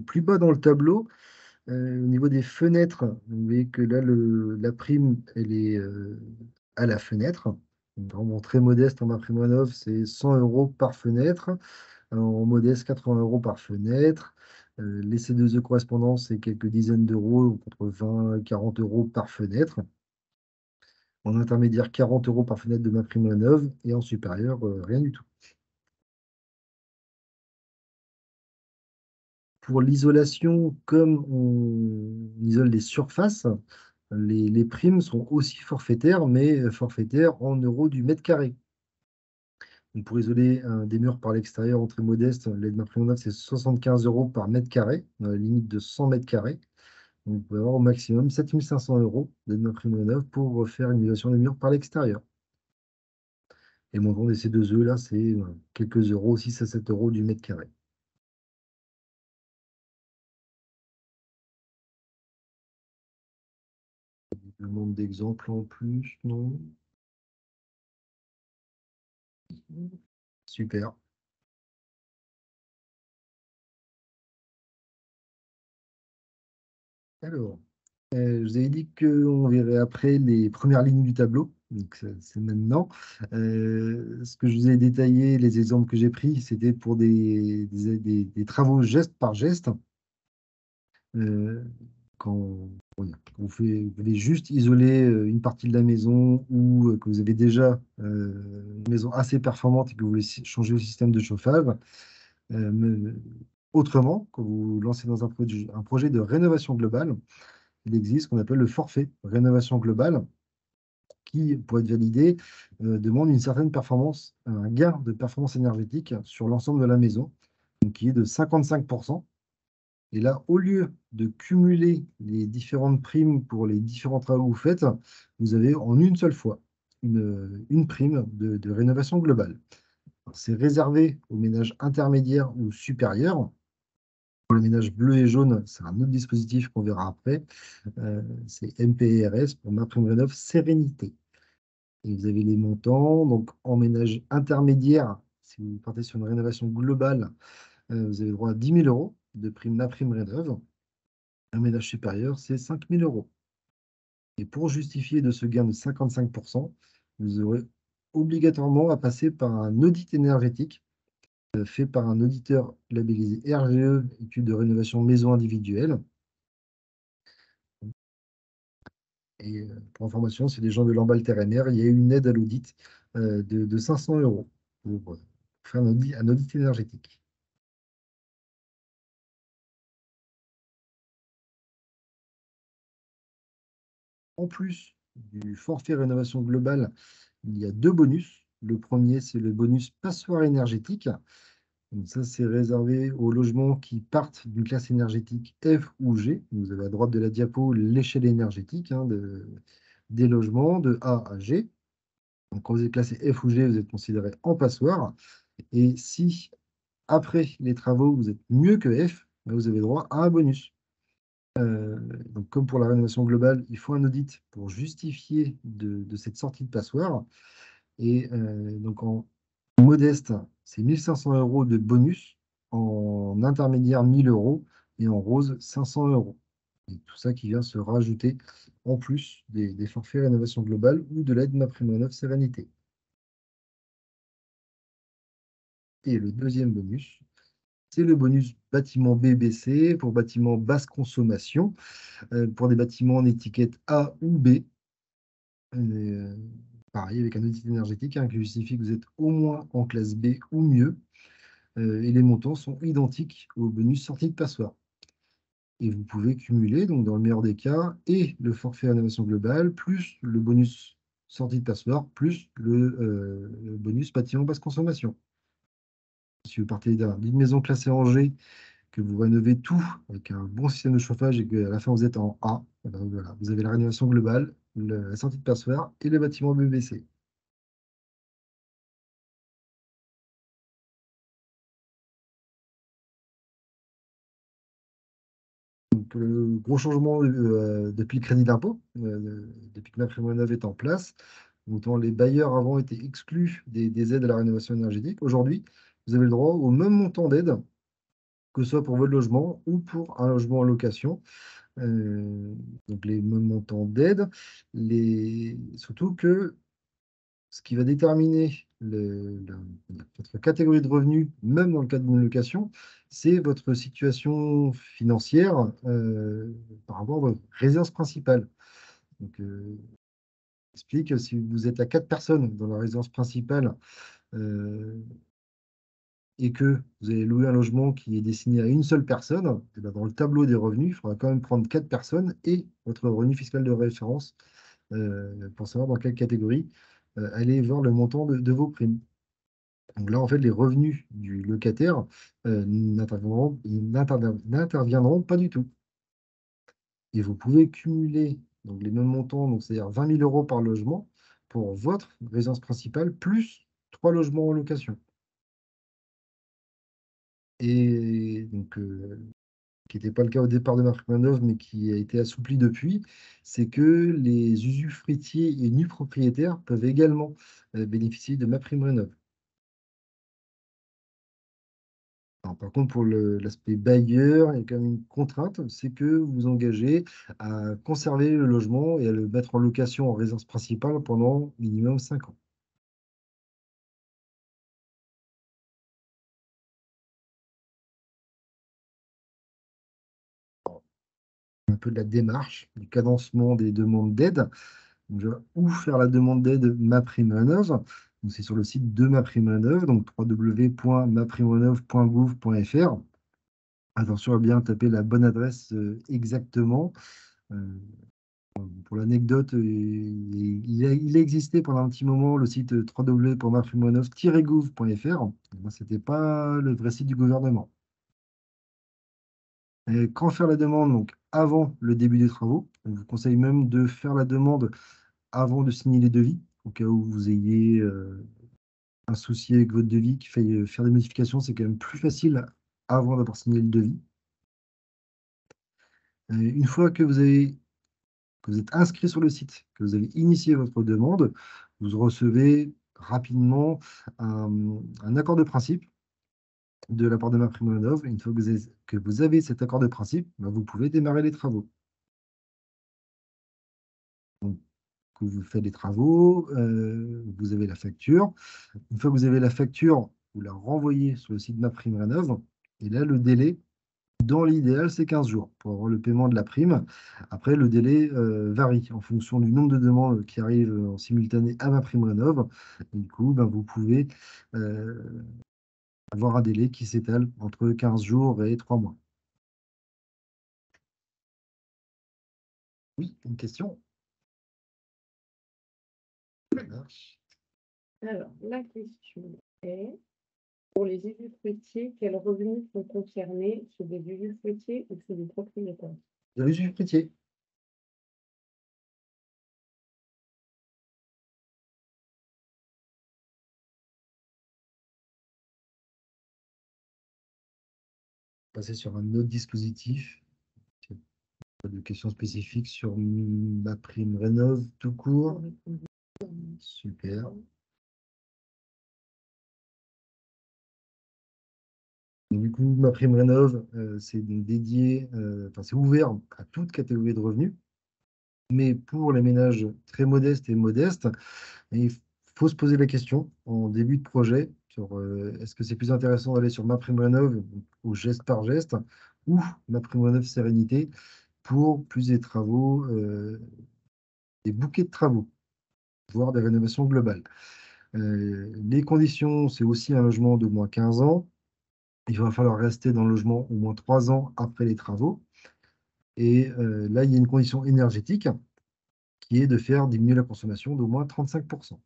plus bas dans le tableau, au niveau des fenêtres, vous voyez que là, la prime, elle est à la fenêtre. Donc, vraiment très modeste en MaPrimeRénov', c'est 100 euros par fenêtre. En modeste, 80 euros par fenêtre. Les C2E correspondants, c'est quelques dizaines d'euros, contre 20 et 40 euros par fenêtre. En intermédiaire, 40 euros par fenêtre de MaPrimeRénov'. Et en supérieur, rien du tout. Pour l'isolation, comme on isole les surfaces, les primes sont aussi forfaitaires, mais forfaitaires en euros du mètre carré. Donc pour isoler des murs par l'extérieur en très modeste, l'aide MaPrimeRénov', c'est 75 euros par mètre carré, dans la limite de 100 mètres carrés. Donc vous pouvez avoir au maximum 7500 euros d'aide MaPrimeRénov' pour faire une isolation des murs par l'extérieur. Et le montant des C2E, là, c'est quelques euros, 6 à 7 euros du mètre carré. Le nombre d'exemples en plus, non? Super. Alors, je vous avais dit qu'on verrait après les premières lignes du tableau. Donc, c'est maintenant. Ce que je vous ai détaillé, les exemples que j'ai pris, c'était pour des travaux geste par geste. Euh, quand, oui, quand vous voulez juste isoler une partie de la maison ou que vous avez déjà une maison assez performante et que vous voulez changer le système de chauffage. Autrement, quand vous lancez dans un projet de rénovation globale, il existe ce qu'on appelle le forfait rénovation globale qui, pour être validé, demande une certaine performance, un gain de performance énergétique sur l'ensemble de la maison, donc qui est de 55%. Et là, au lieu de cumuler les différentes primes pour les différents travaux que vous faites, vous avez en une seule fois une prime de rénovation globale. C'est réservé aux ménages intermédiaires ou supérieurs. Pour les ménages bleus et jaunes, c'est un autre dispositif qu'on verra après. C'est MPRS pour MaPrimeRénov' Sérénité. Et vous avez les montants. Donc, en ménage intermédiaire, si vous partez sur une rénovation globale, vous avez droit à 10 000 euros de prime MaPrimeRénov'. Un ménage supérieur, c'est 5 000 euros. Et pour justifier de ce gain de 55%, vous aurez obligatoirement à passer par un audit énergétique fait par un auditeur labellisé RGE, étude de rénovation maison individuelle. Et pour information, c'est des gens de l'emballe terrenaire. Il y a eu une aide à l'audit de 500 euros pour faire un audit énergétique. En plus du forfait rénovation globale, il y a 2 bonus. Le premier, c'est le bonus passoire énergétique. Donc ça, c'est réservé aux logements qui partent d'une classe énergétique F ou G. Vous avez à droite de la diapo l'échelle énergétique des logements de A à G. Donc quand vous êtes classé F ou G, vous êtes considéré en passoire. Et si après les travaux, vous êtes mieux que F, ben, vous avez droit à un bonus. Donc comme pour la rénovation globale, il faut un audit pour justifier de cette sortie de passoire. Et donc en modeste, c'est 1500 euros de bonus, en intermédiaire 1000 euros et en rose 500 euros. Et tout ça qui vient se rajouter en plus des forfaits rénovation globale ou de l'aide MaPrimeRénov' Sérénité. Et le deuxième bonus, c'est le bonus bâtiment BBC pour bâtiments basse consommation, pour des bâtiments en étiquette A ou B. Euh, Pareil, avec un audit énergétique qui justifie que vous êtes au moins en classe B ou mieux. Et les montants sont identiques au bonus sortie de passoire. Et vous pouvez cumuler, donc dans le meilleur des cas, et le forfait rénovation globale, plus le bonus sortie de passoire, plus le bonus bâtiment basse consommation. Si vous partez d'une maison classée en G, que vous rénovez tout avec un bon système de chauffage et qu'à la fin vous êtes en A, eh ben voilà, vous avez la rénovation globale, la sortie de passoire et le bâtiment BBC. Donc, le gros changement depuis le crédit d'impôt, depuis que MaPrimeRénov' est en place, autant les bailleurs avant étaient exclus des aides à la rénovation énergétique. Aujourd'hui, vous avez le droit au même montant d'aide, que ce soit pour votre logement ou pour un logement en location. Euh, donc les mêmes montants d'aide, surtout que ce qui va déterminer votre catégorie de revenus, même dans le cadre d'une location, c'est votre situation financière par rapport à votre résidence principale. Donc, explique que si vous êtes à 4 personnes dans la résidence principale euh, et que vous allez louer un logement qui est destiné à une seule personne, et ben dans le tableau des revenus, il faudra quand même prendre 4 personnes et votre revenu fiscal de référence pour savoir dans quelle catégorie aller voir le montant de vos primes. Donc là, en fait, les revenus du locataire n'interviendront pas du tout. Et vous pouvez cumuler donc, les mêmes montants, donc c'est-à-dire 20 000 euros par logement pour votre résidence principale, plus 3 logements en location. Et donc, qui n'était pas le cas au départ de MaPrimeRénov', mais qui a été assoupli depuis, c'est que les usufruitiers et nus propriétaires peuvent également bénéficier de MaPrimeRénov'. Alors, par contre, pour l'aspect bailleur, il y a quand même une contrainte, c'est que vous vous engagez à conserver le logement et à le mettre en location en résidence principale pendant minimum 5 ans. Un peu de la démarche, du cadencement des demandes d'aide. Donc, où faire la demande d'aide MaPrimeRénov'. Donc, c'est sur le site de MaPrimeRénov', donc www.maprimerenov.gouv.fr. Attention à bien taper la bonne adresse exactement. Euh, Pour l'anecdote, il a existé pendant un petit moment le site www.maprimerenov-gouv.fr. Ce n'était pas le vrai site du gouvernement. Et quand faire la demande, donc avant le début des travaux, on vous conseille même de faire la demande avant de signer les devis, au cas où vous ayez un souci avec votre devis qui fait faire des modifications, c'est quand même plus facile avant d'avoir signé le devis. Une fois que vous êtes inscrit sur le site, que vous avez initié votre demande, vous recevez rapidement un accord de principe de la part de MaPrimeRénov'. Une fois que vous avez cet accord de principe, ben, vous pouvez démarrer les travaux. Donc, que vous faites les travaux, vous avez la facture. Une fois que vous avez la facture, vous la renvoyez sur le site MaPrimeRénov'. Et là, le délai, dans l'idéal, c'est 15 jours pour avoir le paiement de la prime. Après, le délai varie en fonction du nombre de demandes qui arrivent en simultané à MaPrimeRénov'. Et du coup, ben, vous pouvez avoir un délai qui s'étale entre 15 jours et 3 mois. Oui, une question? Ça marche. Alors, la question est, pour les usufruitiers, quels revenus sont concernés, ceux des usufruitiers ou ceux du propriétaire? Vous avez usufruitier. Passer sur un autre dispositif. Pas de questions spécifiques sur ma prime rénov tout court. Super. Donc, du coup, ma prime rénov, c'est dédié, enfin, c'est ouvert à toute catégorie de revenus. Mais pour les ménages très modestes et modestes, il faut se poser la question en début de projet sur est-ce que c'est plus intéressant d'aller sur ma prime rénov au geste par geste ou ma prime rénov sérénité pour plus des travaux, des bouquets de travaux, voire des rénovations globales. Les conditions, c'est aussi un logement d'au moins 15 ans. Il va falloir rester dans le logement au moins 3 ans après les travaux. Et là, il y a une condition énergétique qui est de faire diminuer la consommation d'au moins 35%.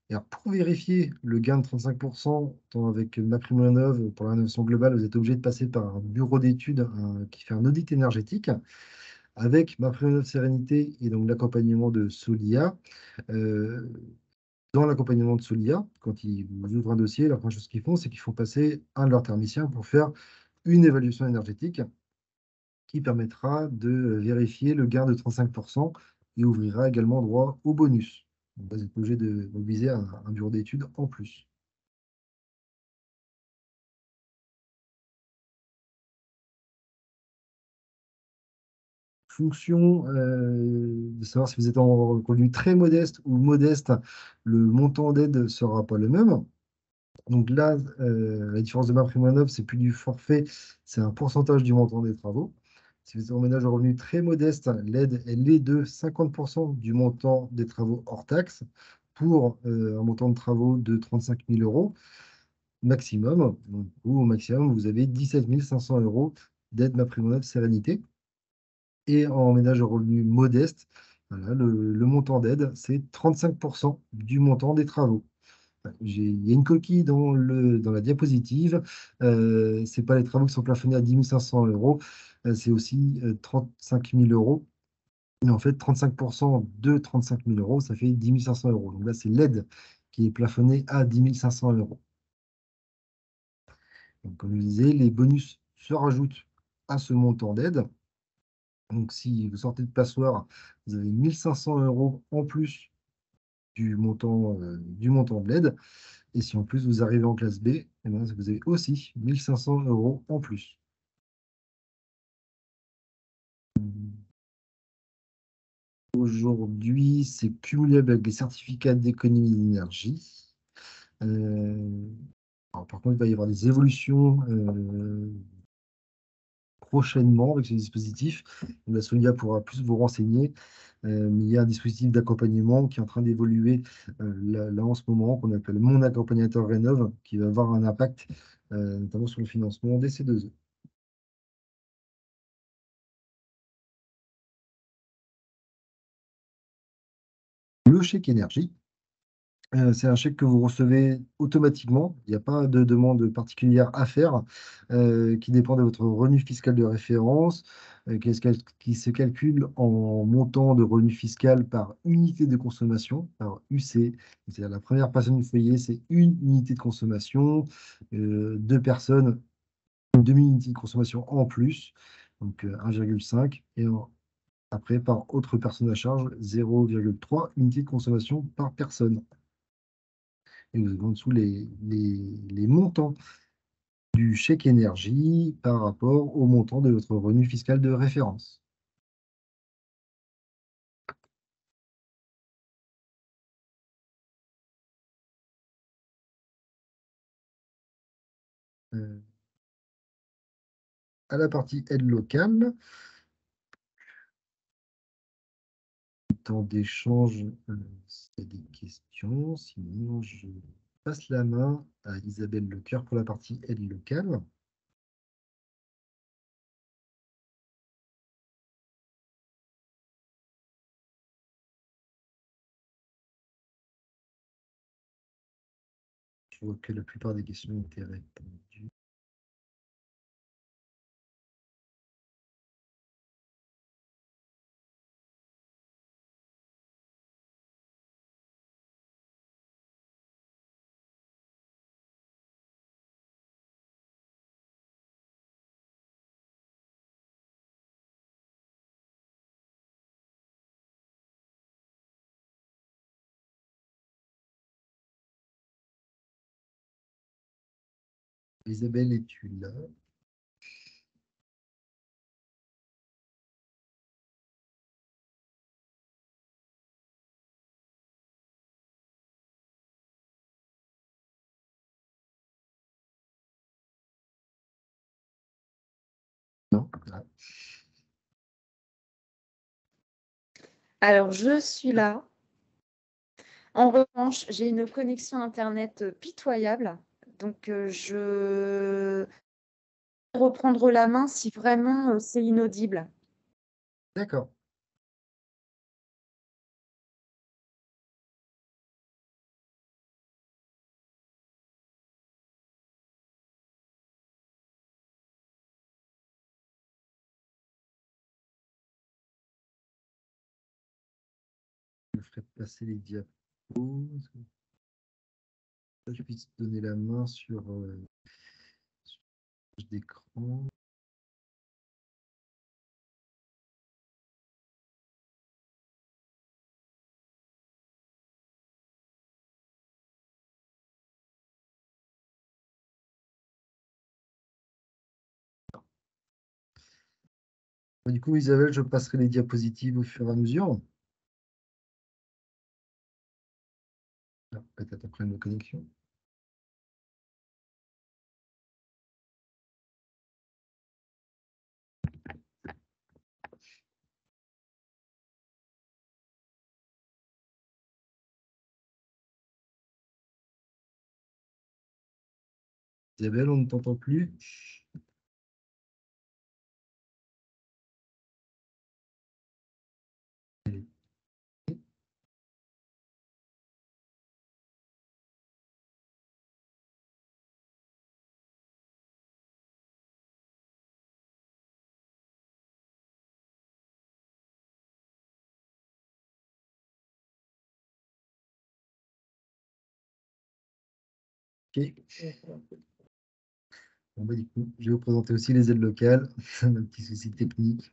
Et alors, pour vérifier le gain de 35%, tant avec MaPrimeRénov', pour la rénovation globale, vous êtes obligé de passer par un bureau d'études qui fait un audit énergétique. Avec MaPrimeRénov' Sérénité et donc l'accompagnement de Solia, euh, dans l'accompagnement de Solia, quand ils vous ouvrent un dossier, la première chose qu'ils font, c'est qu'ils font passer un de leurs thermiciens pour faire une évaluation énergétique qui permettra de vérifier le gain de 35% et ouvrira également droit au bonus. Donc, vous êtes obligé de mobiliser un bureau d'études en plus. Fonction de savoir si vous êtes en revenu très modeste ou modeste, le montant d'aide ne sera pas le même. Donc là, la différence de MaPrimeRénov', c'est plus du forfait, c'est un pourcentage du montant des travaux. Si vous êtes en ménage en revenu très modeste, l'aide, elle est de 50% du montant des travaux hors taxe pour un montant de travaux de 35 000 euros maximum. Donc, vous, au maximum, vous avez 17 500 euros d'aide MaPrimeRénov' Sérénité. Et en ménage en revenu modeste, voilà, le montant d'aide, c'est 35% du montant des travaux. Il y a une coquille dans la diapositive. Ce n'est pas les travaux qui sont plafonnés à 10 500 euros, c'est aussi 35 000 euros. Mais en fait, 35% de 35 000 euros, ça fait 10 500 euros. Donc là, c'est l'aide qui est plafonnée à 10 500 euros. Donc, comme je disais, les bonus se rajoutent à ce montant d'aide. Donc, si vous sortez de passoire, vous avez 1 500 euros en plus du montant de l'aide. Et si en plus vous arrivez en classe B, eh ben, vous avez aussi 1 500 euros en plus. Aujourd'hui, c'est cumulable avec les certificats d'économie d'énergie. Alors, par contre, il va y avoir des évolutions prochainement avec ce dispositif. La Sonia pourra plus vous renseigner. Mais il y a un dispositif d'accompagnement qui est en train d'évoluer là en ce moment, qu'on appelle Mon accompagnateur Rénov', qui va avoir un impact notamment sur le financement des C2E. Le chèque énergie, c'est un chèque que vous recevez automatiquement. Il n'y a pas de demande particulière à faire, qui dépend de votre revenu fiscal de référence, qui se calcule en montant de revenu fiscal par unité de consommation, par UC. C'est-à-dire la première personne du foyer, c'est une unité de consommation, deux personnes, une demi-unité de consommation en plus, donc 1,5, et après, par autre personne à charge, 0,3 unités de consommation par personne. Et vous avez en dessous les montants du chèque énergie par rapport au montant de votre revenu fiscal de référence. Euh, à la partie aide locale, temps d'échange, s'il y a des questions, sinon je passe la main à Isabelle Lecoeur pour la partie aide locale. Je vois que la plupart des questions ont été répondues. Isabelle, es-tu là? Non? Ah. Alors, je suis là. En revanche, j'ai une connexion Internet pitoyable. Donc, je vais reprendre la main si vraiment c'est inaudible. D'accord. Je ferai passer les diapos. Je puisse donner la main sur d'écran. Du coup, Isabelle, je passerai les diapositives au fur et à mesure. Ah, peut-être un problème de connexion. Isabelle, on ne t'entend plus. Ok. Bon, bah, du coup, je vais vous présenter aussi les aides locales. Un petit souci technique.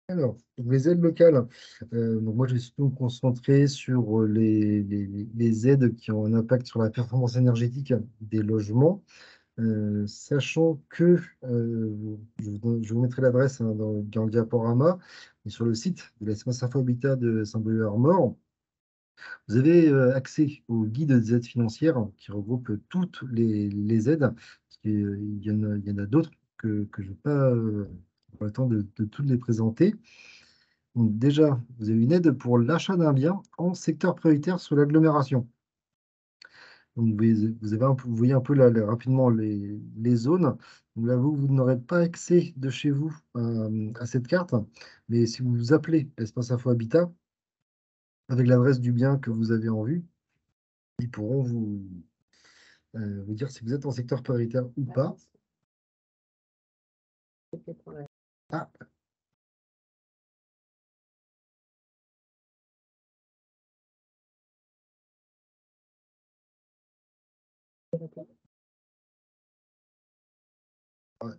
Alors, pour les aides locales, donc moi je vais surtout me concentrer sur les aides qui ont un impact sur la performance énergétique des logements, sachant que je vous mettrai l'adresse hein, dans le diaporama, et sur le site de l'espace Info Habitat de Saint-Brieuc-Armor, vous avez accès au guide des aides financières qui regroupe toutes les aides, parce qu'il y en a d'autres que je n'ai pas le temps de toutes les présenter. Donc déjà, vous avez une aide pour l'achat d'un bien en secteur prioritaire sur l'agglomération. Donc vous voyez un peu là, rapidement les zones. Donc là, vous n'aurez pas accès de chez vous à cette carte, mais si vous appelez l'espace Info Habitat avec l'adresse du bien que vous avez en vue, ils pourront vous dire si vous êtes en secteur prioritaire ou pas. Ah,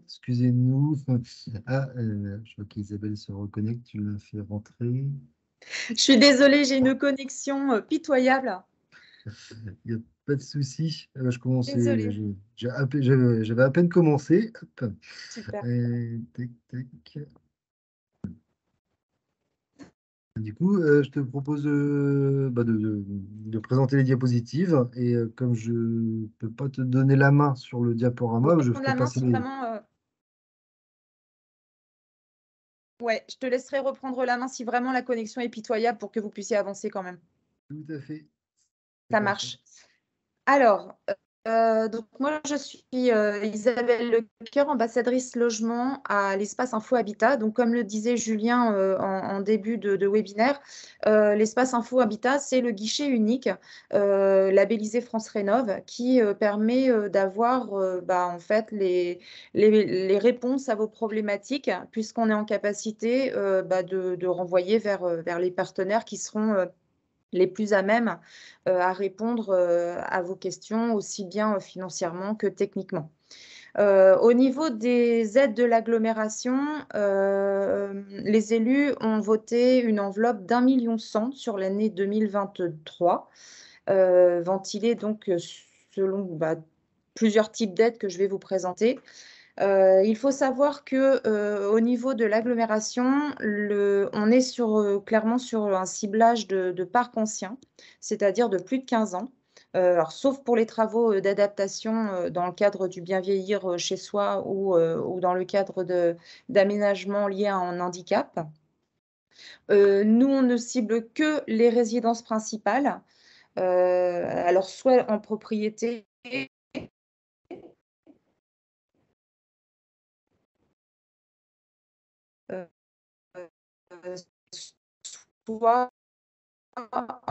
excusez-nous. Ah, je vois qu'Isabelle se reconnecte, tu l'as fait rentrer. Je suis désolée, j'ai une connexion pitoyable. Il n'y a pas de souci. Je commençais, Désolée. j'avais à peine commencé. Hop. Super. Tac, tac. Du coup, je te propose de présenter les diapositives. Et comme je ne peux pas te donner la main sur le diaporama, je Reprendre ferai la main passer si les... vraiment. Ouais, je te laisserai reprendre la main si vraiment la connexion est pitoyable pour que vous puissiez avancer quand même. Tout à fait. C'est Ça parfait. marche. Alors, donc moi, je suis Isabelle Lecoeur, ambassadrice logement à l'espace Info Habitat. Donc, comme le disait Julien en début de webinaire, l'espace Info Habitat, c'est le guichet unique labellisé France Rénov qui permet d'avoir en fait les réponses à vos problématiques, puisqu'on est en capacité de renvoyer vers les partenaires qui seront les plus à même à répondre à vos questions, aussi bien financièrement que techniquement. Au niveau des aides de l'agglomération, les élus ont voté une enveloppe d'1,1 million sur l'année 2023, ventilée donc selon plusieurs types d'aides que je vais vous présenter. Il faut savoir que au niveau de l'agglomération, on est clairement sur un ciblage de parc ancien, c'est-à-dire de plus de 15 ans. Alors, sauf pour les travaux d'adaptation dans le cadre du bien vieillir chez soi ou dans le cadre d'aménagement lié à un handicap. Nous, on ne cible que les résidences principales, alors soit en propriété, euh, soit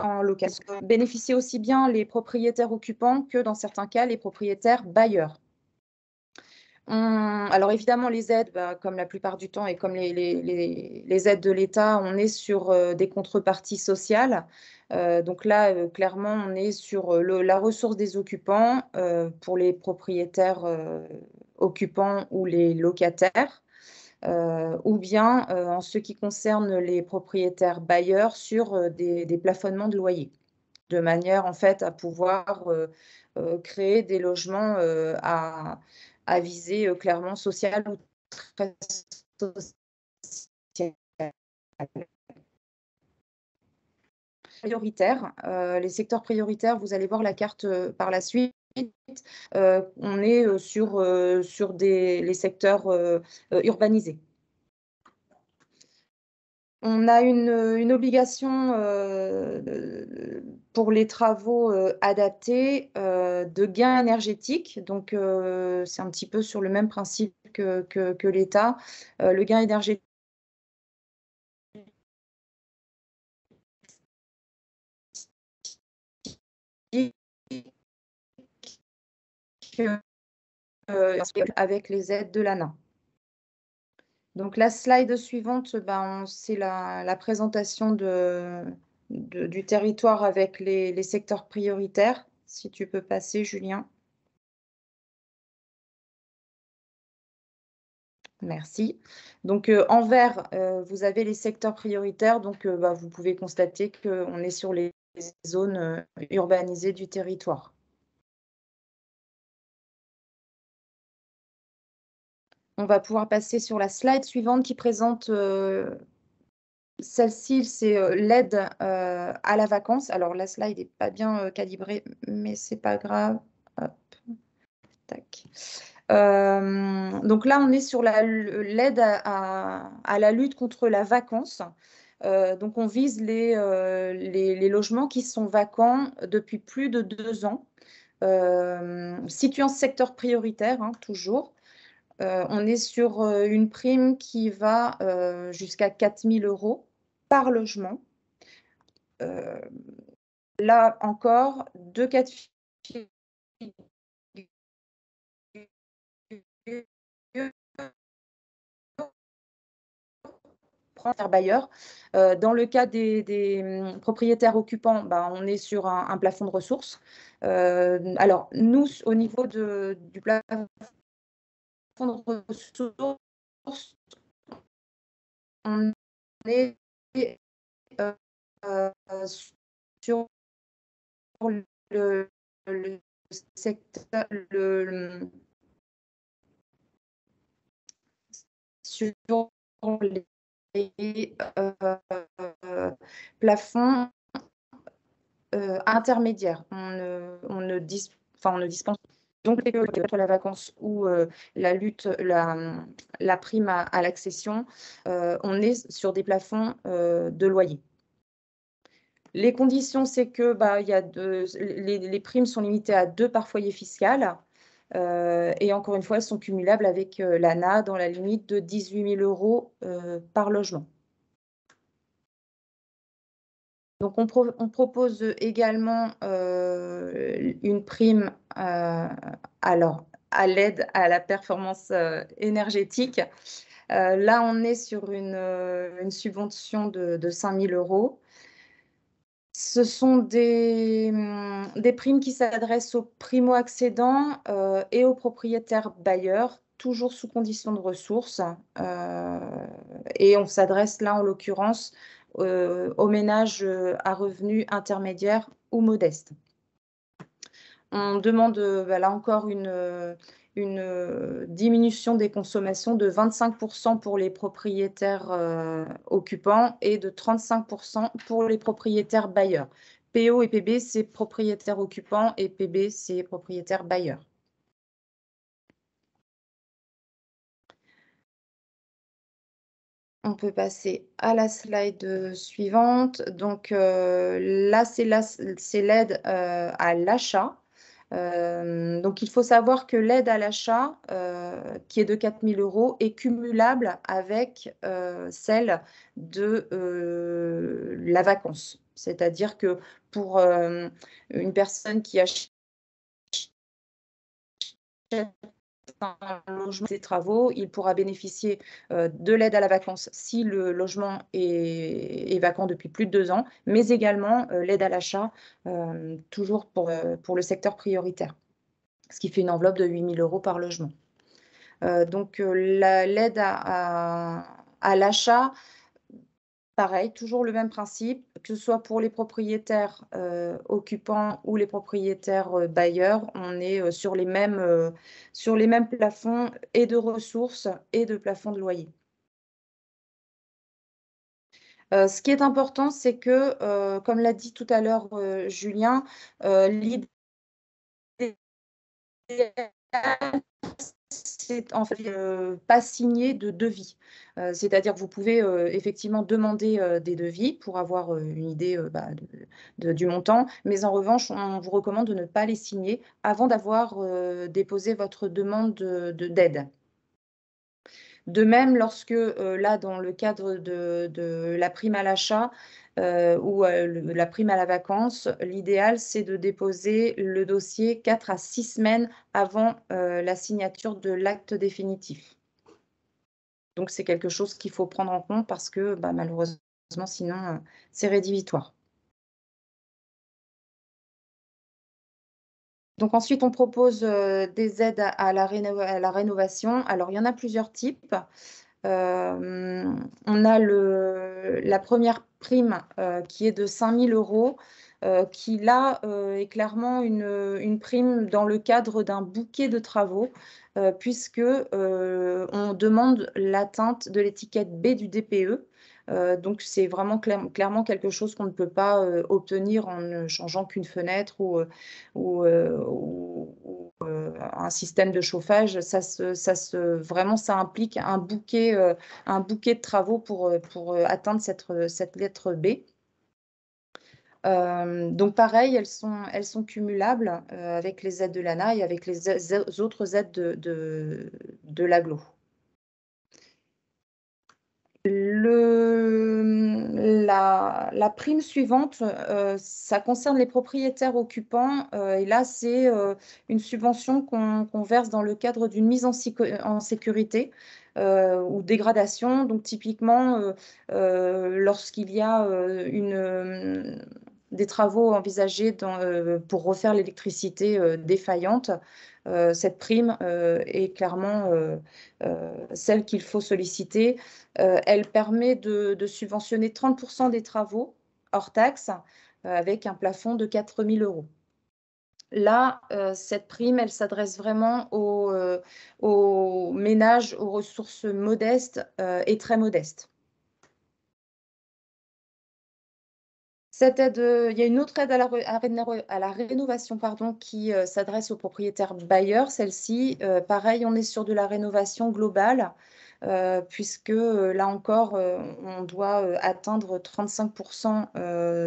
en location. Bénéficient aussi bien les propriétaires occupants que, dans certains cas, les propriétaires bailleurs. Alors évidemment, les aides, comme la plupart du temps et comme les aides de l'État, on est sur des contreparties sociales. Donc là, clairement, on est sur la ressource des occupants pour les propriétaires occupants ou les locataires. Ou bien en ce qui concerne les propriétaires bailleurs sur des plafonnements de loyer, de manière en fait à pouvoir créer des logements à visée clairement sociale ou très sociale. Prioritaires, les secteurs prioritaires, vous allez voir la carte par la suite. On est sur les secteurs urbanisés. On a une obligation pour les travaux adaptés de gain énergétique. Donc, c'est un petit peu sur le même principe que l'État. Le gain énergétique avec les aides de l'ANA. Donc, la slide suivante, c'est la présentation du territoire avec les secteurs prioritaires. Si tu peux passer, Julien. Merci. Donc, en vert, vous avez les secteurs prioritaires. Donc, vous pouvez constater qu'on est sur les zones urbanisées du territoire. On va pouvoir passer sur la slide suivante qui présente celle-ci, c'est l'aide à la vacance. Alors, la slide n'est pas bien calibrée, mais ce n'est pas grave. Hop. Tac. Donc là, on est sur l'aide à la lutte contre la vacance. Donc, on vise les logements qui sont vacants depuis plus de 2 ans, situés en secteur prioritaire, hein, toujours. On est sur une prime qui va jusqu'à 4 000 € par logement. Là encore, 2 cas de figure. Bailleur. Dans le cas des propriétaires occupants, on est sur un plafond de ressources. Alors, nous, au niveau du plafond de ressources, on est sur le secteur, sur plafond intermédiaire. On ne dispense donc la vacance ou la prime à l'accession, on est sur des plafonds de loyer. Les conditions, c'est que les primes sont limitées à 2 par foyer fiscal. Et encore une fois, elles sont cumulables avec l'ANA dans la limite de 18 000 € par logement. Donc, on propose également une prime à l'aide à la performance énergétique. Là, on est sur une subvention de 5 000 €. Ce sont des primes qui s'adressent aux primo-accédants et aux propriétaires bailleurs, toujours sous condition de ressources. Et on s'adresse là, en l'occurrence, aux ménages à revenus intermédiaires ou modestes. On demande là encore une diminution des consommations de 25% pour les propriétaires occupants et de 35% pour les propriétaires bailleurs. PO et PB, c'est propriétaires occupants et PB, c'est propriétaires bailleurs. On peut passer à la slide suivante. Donc là, c'est l'aide à l'achat. Donc, il faut savoir que l'aide à l'achat, qui est de 4 000 € est cumulable avec celle de la vacance. C'est-à-dire que pour une personne qui achète un logement des travaux, il pourra bénéficier de l'aide à la vacance si le logement est vacant depuis plus de 2 ans, mais également l'aide à l'achat, toujours pour le secteur prioritaire, ce qui fait une enveloppe de 8 000 € par logement. Donc, l'aide à l'achat, pareil, toujours le même principe, que ce soit pour les propriétaires occupants ou les propriétaires bailleurs, on est sur les mêmes plafonds et de ressources et de plafonds de loyer. Ce qui est important, c'est que, comme l'a dit tout à l'heure Julien, l'idée, c'est en fait pas signer de devis. C'est-à-dire que vous pouvez effectivement demander des devis pour avoir une idée du montant, mais en revanche, on vous recommande de ne pas les signer avant d'avoir déposé votre demande d'aide. De même, lorsque là, dans le cadre de la prime à l'achat ou la prime à la vacance, l'idéal, c'est de déposer le dossier 4 à 6 semaines avant la signature de l'acte définitif. Donc, c'est quelque chose qu'il faut prendre en compte parce que malheureusement, sinon, c'est rédhibitoire. Donc ensuite, on propose des aides à la rénovation. Alors, il y en a plusieurs types. On a la première prime qui est de 5 000 €, qui là est clairement une prime dans le cadre d'un bouquet de travaux, puisque on demande l'atteinte de l'étiquette B du DPE. Donc, c'est vraiment clairement quelque chose qu'on ne peut pas obtenir en ne changeant qu'une fenêtre ou un système de chauffage. Vraiment, ça implique un bouquet de travaux pour atteindre cette lettre B. Donc pareil, elles sont cumulables avec les aides de l'ANA et avec les autres aides de l'agglo. La prime suivante, ça concerne les propriétaires occupants et là, c'est une subvention qu'on verse dans le cadre d'une mise en sécurité ou dégradation. Donc typiquement, lorsqu'il y a des travaux envisagés pour refaire l'électricité défaillante, cette prime est clairement celle qu'il faut solliciter. Elle permet de subventionner 30% des travaux hors taxe avec un plafond de 4 000 €. Là, cette prime, elle s'adresse vraiment aux ménages aux ressources modestes et très modestes. Cette aide, il y a une autre aide à la rénovation, pardon, qui s'adresse aux propriétaires bailleurs. Celle-ci, pareil, on est sur de la rénovation globale, puisque là encore, on doit atteindre 35%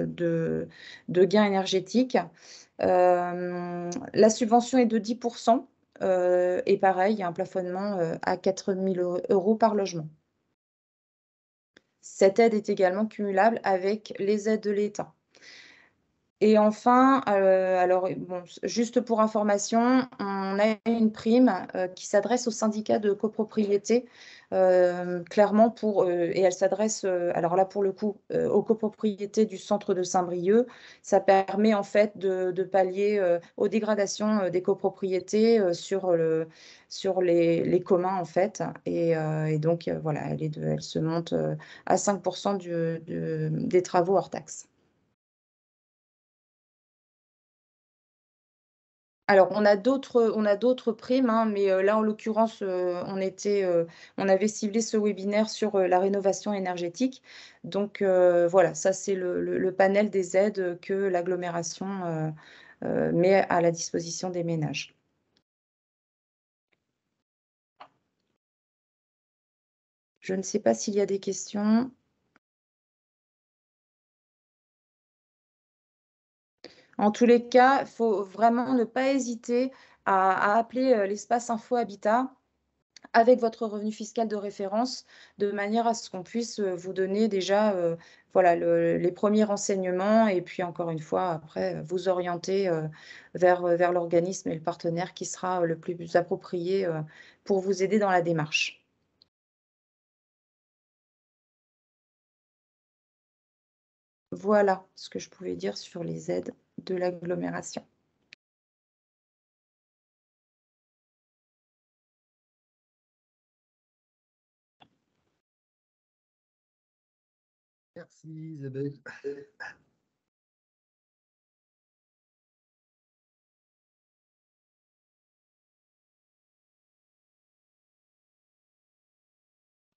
de gains énergétiques. La subvention est de 10%, et pareil, il y a un plafonnement à 4 000 € par logement. Cette aide est également cumulable avec les aides de l'État. Et enfin, alors bon, juste pour information, on a une prime qui s'adresse aux syndicats de copropriété, clairement et elle s'adresse, alors là pour le coup, aux copropriétés du centre de Saint-Brieuc. Ça permet en fait de pallier aux dégradations des copropriétés sur les communs en fait. Et donc voilà, elle se monte à 5% des travaux hors taxes. Alors, on a d'autres primes, hein, mais là, en l'occurrence, on avait ciblé ce webinaire sur la rénovation énergétique. Donc, voilà, ça, c'est le panel des aides que l'agglomération met à la disposition des ménages. Je ne sais pas s'il y a des questions. En tous les cas, il faut vraiment ne pas hésiter à appeler l'espace Info Habitat avec votre revenu fiscal de référence, de manière à ce qu'on puisse vous donner déjà voilà, les premiers renseignements et puis encore une fois, après, vous orienter vers l'organisme et le partenaire qui sera le plus approprié pour vous aider dans la démarche. Voilà ce que je pouvais dire sur les aides de l'agglomération. Merci Isabelle.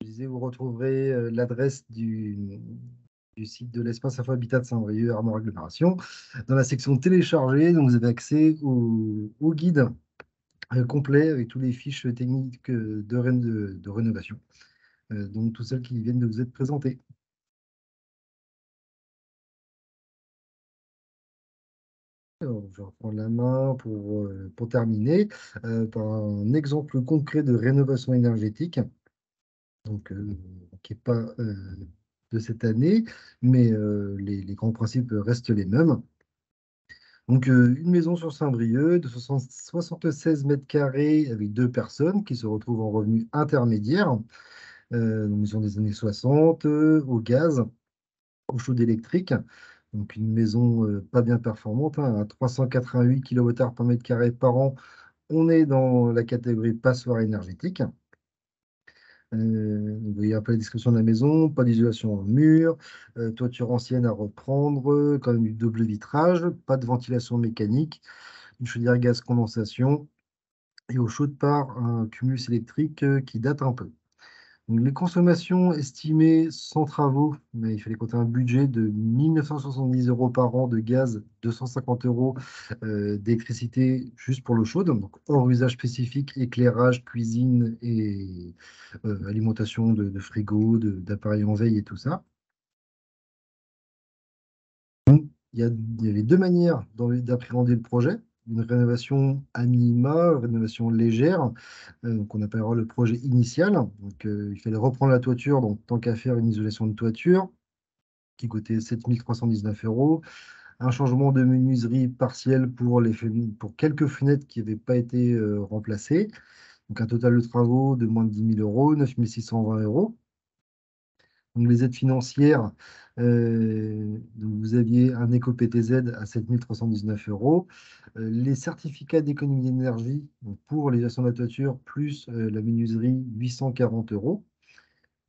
Je disais, vous retrouverez l'adresse du site de l'espace Info Habitat de Saint-Brieuc, Armand Agglomération, dans la section télécharger. Donc vous avez accès au guide complet avec toutes les fiches techniques de rénovation, donc toutes celles qui viennent de vous être présentées. Alors, je vais reprendre la main pour terminer par un exemple concret de rénovation énergétique, donc, qui n'est pas de cette année, mais les grands principes restent les mêmes. Donc, une maison sur Saint-Brieuc de 76 mètres carrés avec deux personnes qui se retrouvent en revenu intermédiaire. Une maison des années 60, au gaz, eau chaude électrique. Donc, une maison pas bien performante, hein, à 388 kWh par mètre carré par an. On est dans la catégorie passoire énergétique. Vous voyez un peu la description de la maison, pas d'isolation en mur, toiture ancienne à reprendre, quand même du double vitrage, pas de ventilation mécanique, une chaudière gaz condensation et eau chaude par un cumulus électrique qui date un peu. Donc, les consommations estimées sans travaux, mais il fallait compter un budget de 1 970 € par an de gaz, 250 € d'électricité juste pour l'eau chaude, donc hors usage spécifique, éclairage, cuisine et alimentation de frigo, d'appareils en veille et tout ça. Il y avait deux manières d'appréhender le projet. Une rénovation à minima, une rénovation légère, donc on appellera le projet initial. Donc, il fallait reprendre la toiture, donc tant qu'à faire une isolation de toiture qui coûtait 7 319 €. Un changement de menuiserie partielle pour quelques fenêtres qui n'avaient pas été remplacées. Donc un total de travaux de moins de 10 000 €, 9 620 €. Donc les aides financières, donc vous aviez un éco-PTZ à 7 319 €. Les certificats d'économie d'énergie donc pour les gestions de la toiture plus la menuiserie, 840 €.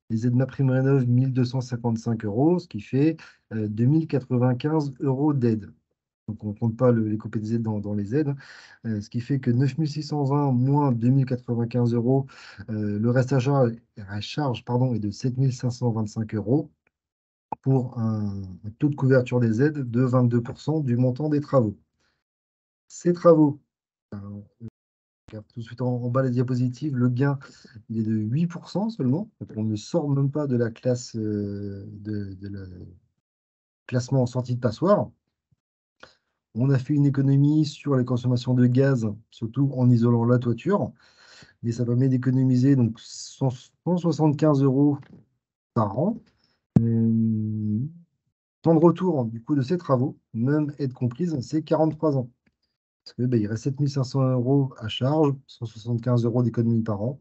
Les aides MaPrimeRénov', 1 255 €, ce qui fait 2 095 € d'aide. Donc on ne compte pas l'éco-PTZ dans les aides, ce qui fait que 9 620 moins 2 095 €, le reste à charge, pardon, est de 7 525 €. pour un taux de couverture des aides de 22% du montant des travaux. Ces travaux, regarde tout de suite en bas la diapositive, le gain il est de 8% seulement. Donc, on ne sort même pas de la classe de la classement en sortie de passoire. On a fait une économie sur les consommations de gaz, surtout en isolant la toiture, mais ça permet d'économiser donc 175 € par an. Temps de retour du coup de ces travaux, même aide comprise, c'est 43 ans. Parce que, il reste 7 500 € à charge, 175 € d'économie par an.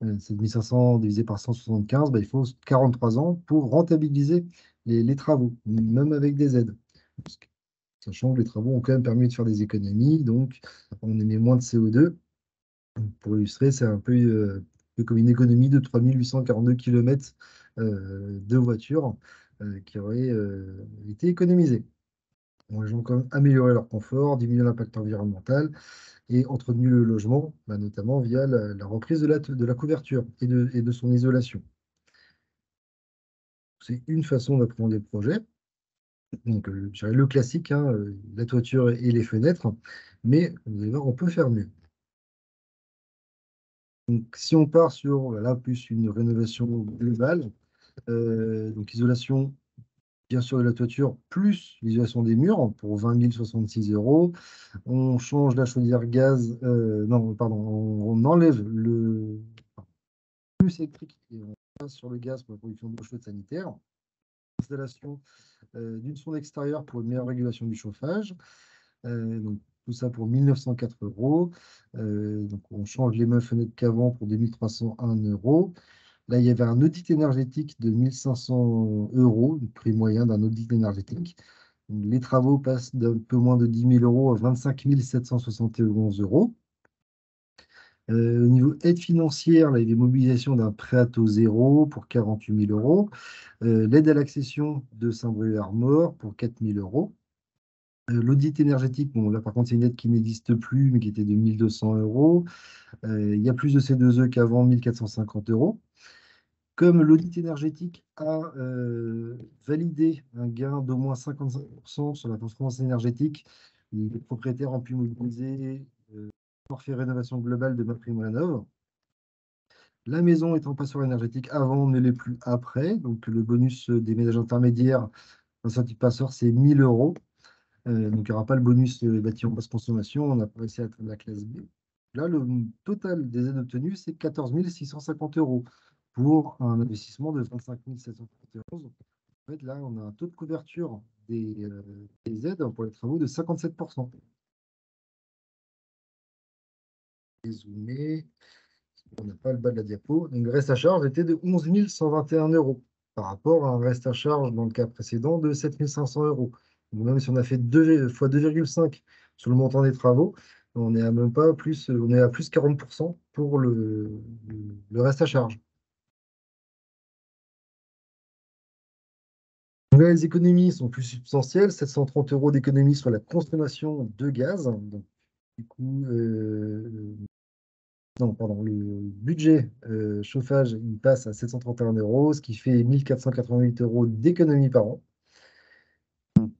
7 500 divisé par 175, il faut 43 ans pour rentabiliser les travaux, même avec des aides. Sachant que les travaux ont quand même permis de faire des économies, donc on émet moins de CO2. Pour illustrer, c'est un peu comme une économie de 3842 km de voitures qui auraient été économisées. Bon, les gens ont quand même amélioré leur confort, diminué l'impact environnemental et entretenu le logement, notamment via la reprise de la couverture et de son isolation. C'est une façon d'appréhender le projet. Donc, je dirais le classique, hein, la toiture et les fenêtres, mais vous allez voir, on peut faire mieux. Donc, si on part sur là, plus une rénovation globale, donc isolation, bien sûr, de la toiture, plus l'isolation des murs pour 20 066 €. On change la chaudière gaz, non, pardon, on enlève le plus électrique et on passe sur le gaz pour la production d'eau chaude sanitaire. Installation d'une sonde extérieure pour une meilleure régulation du chauffage. Donc, tout ça pour 1 904 €. Donc, on change les mêmes fenêtres qu'avant pour 2 301 €. Là, il y avait un audit énergétique de 1 500 €, le prix moyen d'un audit énergétique. Donc, les travaux passent d'un peu moins de 10 000 € à 25 771 €. Au niveau aide financière, là, il y avait mobilisation d'un prêt à taux zéro pour 48 000 €. L'aide à l'accession de Saint-Brieuc-Armor pour 4 000 €. L'audit énergétique, bon, là par contre, c'est une aide qui n'existe plus, mais qui était de 1 200 €. Il y a plus de C2E qu'avant, 1 450 €. Comme l'audit énergétique a validé un gain d'au moins 55% sur la performance énergétique, les propriétaires ont pu mobiliser forfait rénovation globale de MaPrimeRénov'. La maison étant passoire énergétique avant ne l'est plus après, donc le bonus des ménages intermédiaires, un sortie de passeur, c'est 1 000 €. Donc, il n'y aura pas le bonus bâtiment basse consommation, on a réussi à atteindre la classe B. Là, le total des aides obtenues, c'est 14 650 € pour un investissement de 25 771 €. En fait, là, on a un taux de couverture des aides pour les travaux de 57%. Dézoomer, on n'a pas le bas de la diapo. Donc, le reste à charge était de 11 121 € par rapport à un reste à charge dans le cas précédent de 7 500 €. Donc, même si on a fait 2 fois 2,5 sur le montant des travaux, on est à même pas plus, on est à plus 40% pour le reste à charge. Donc là, les économies sont plus substantielles, 730 € d'économie sur la consommation de gaz. Donc, du coup, non, pardon, le budget chauffage, il passe à 731 €, ce qui fait 1 488 € d'économie par an.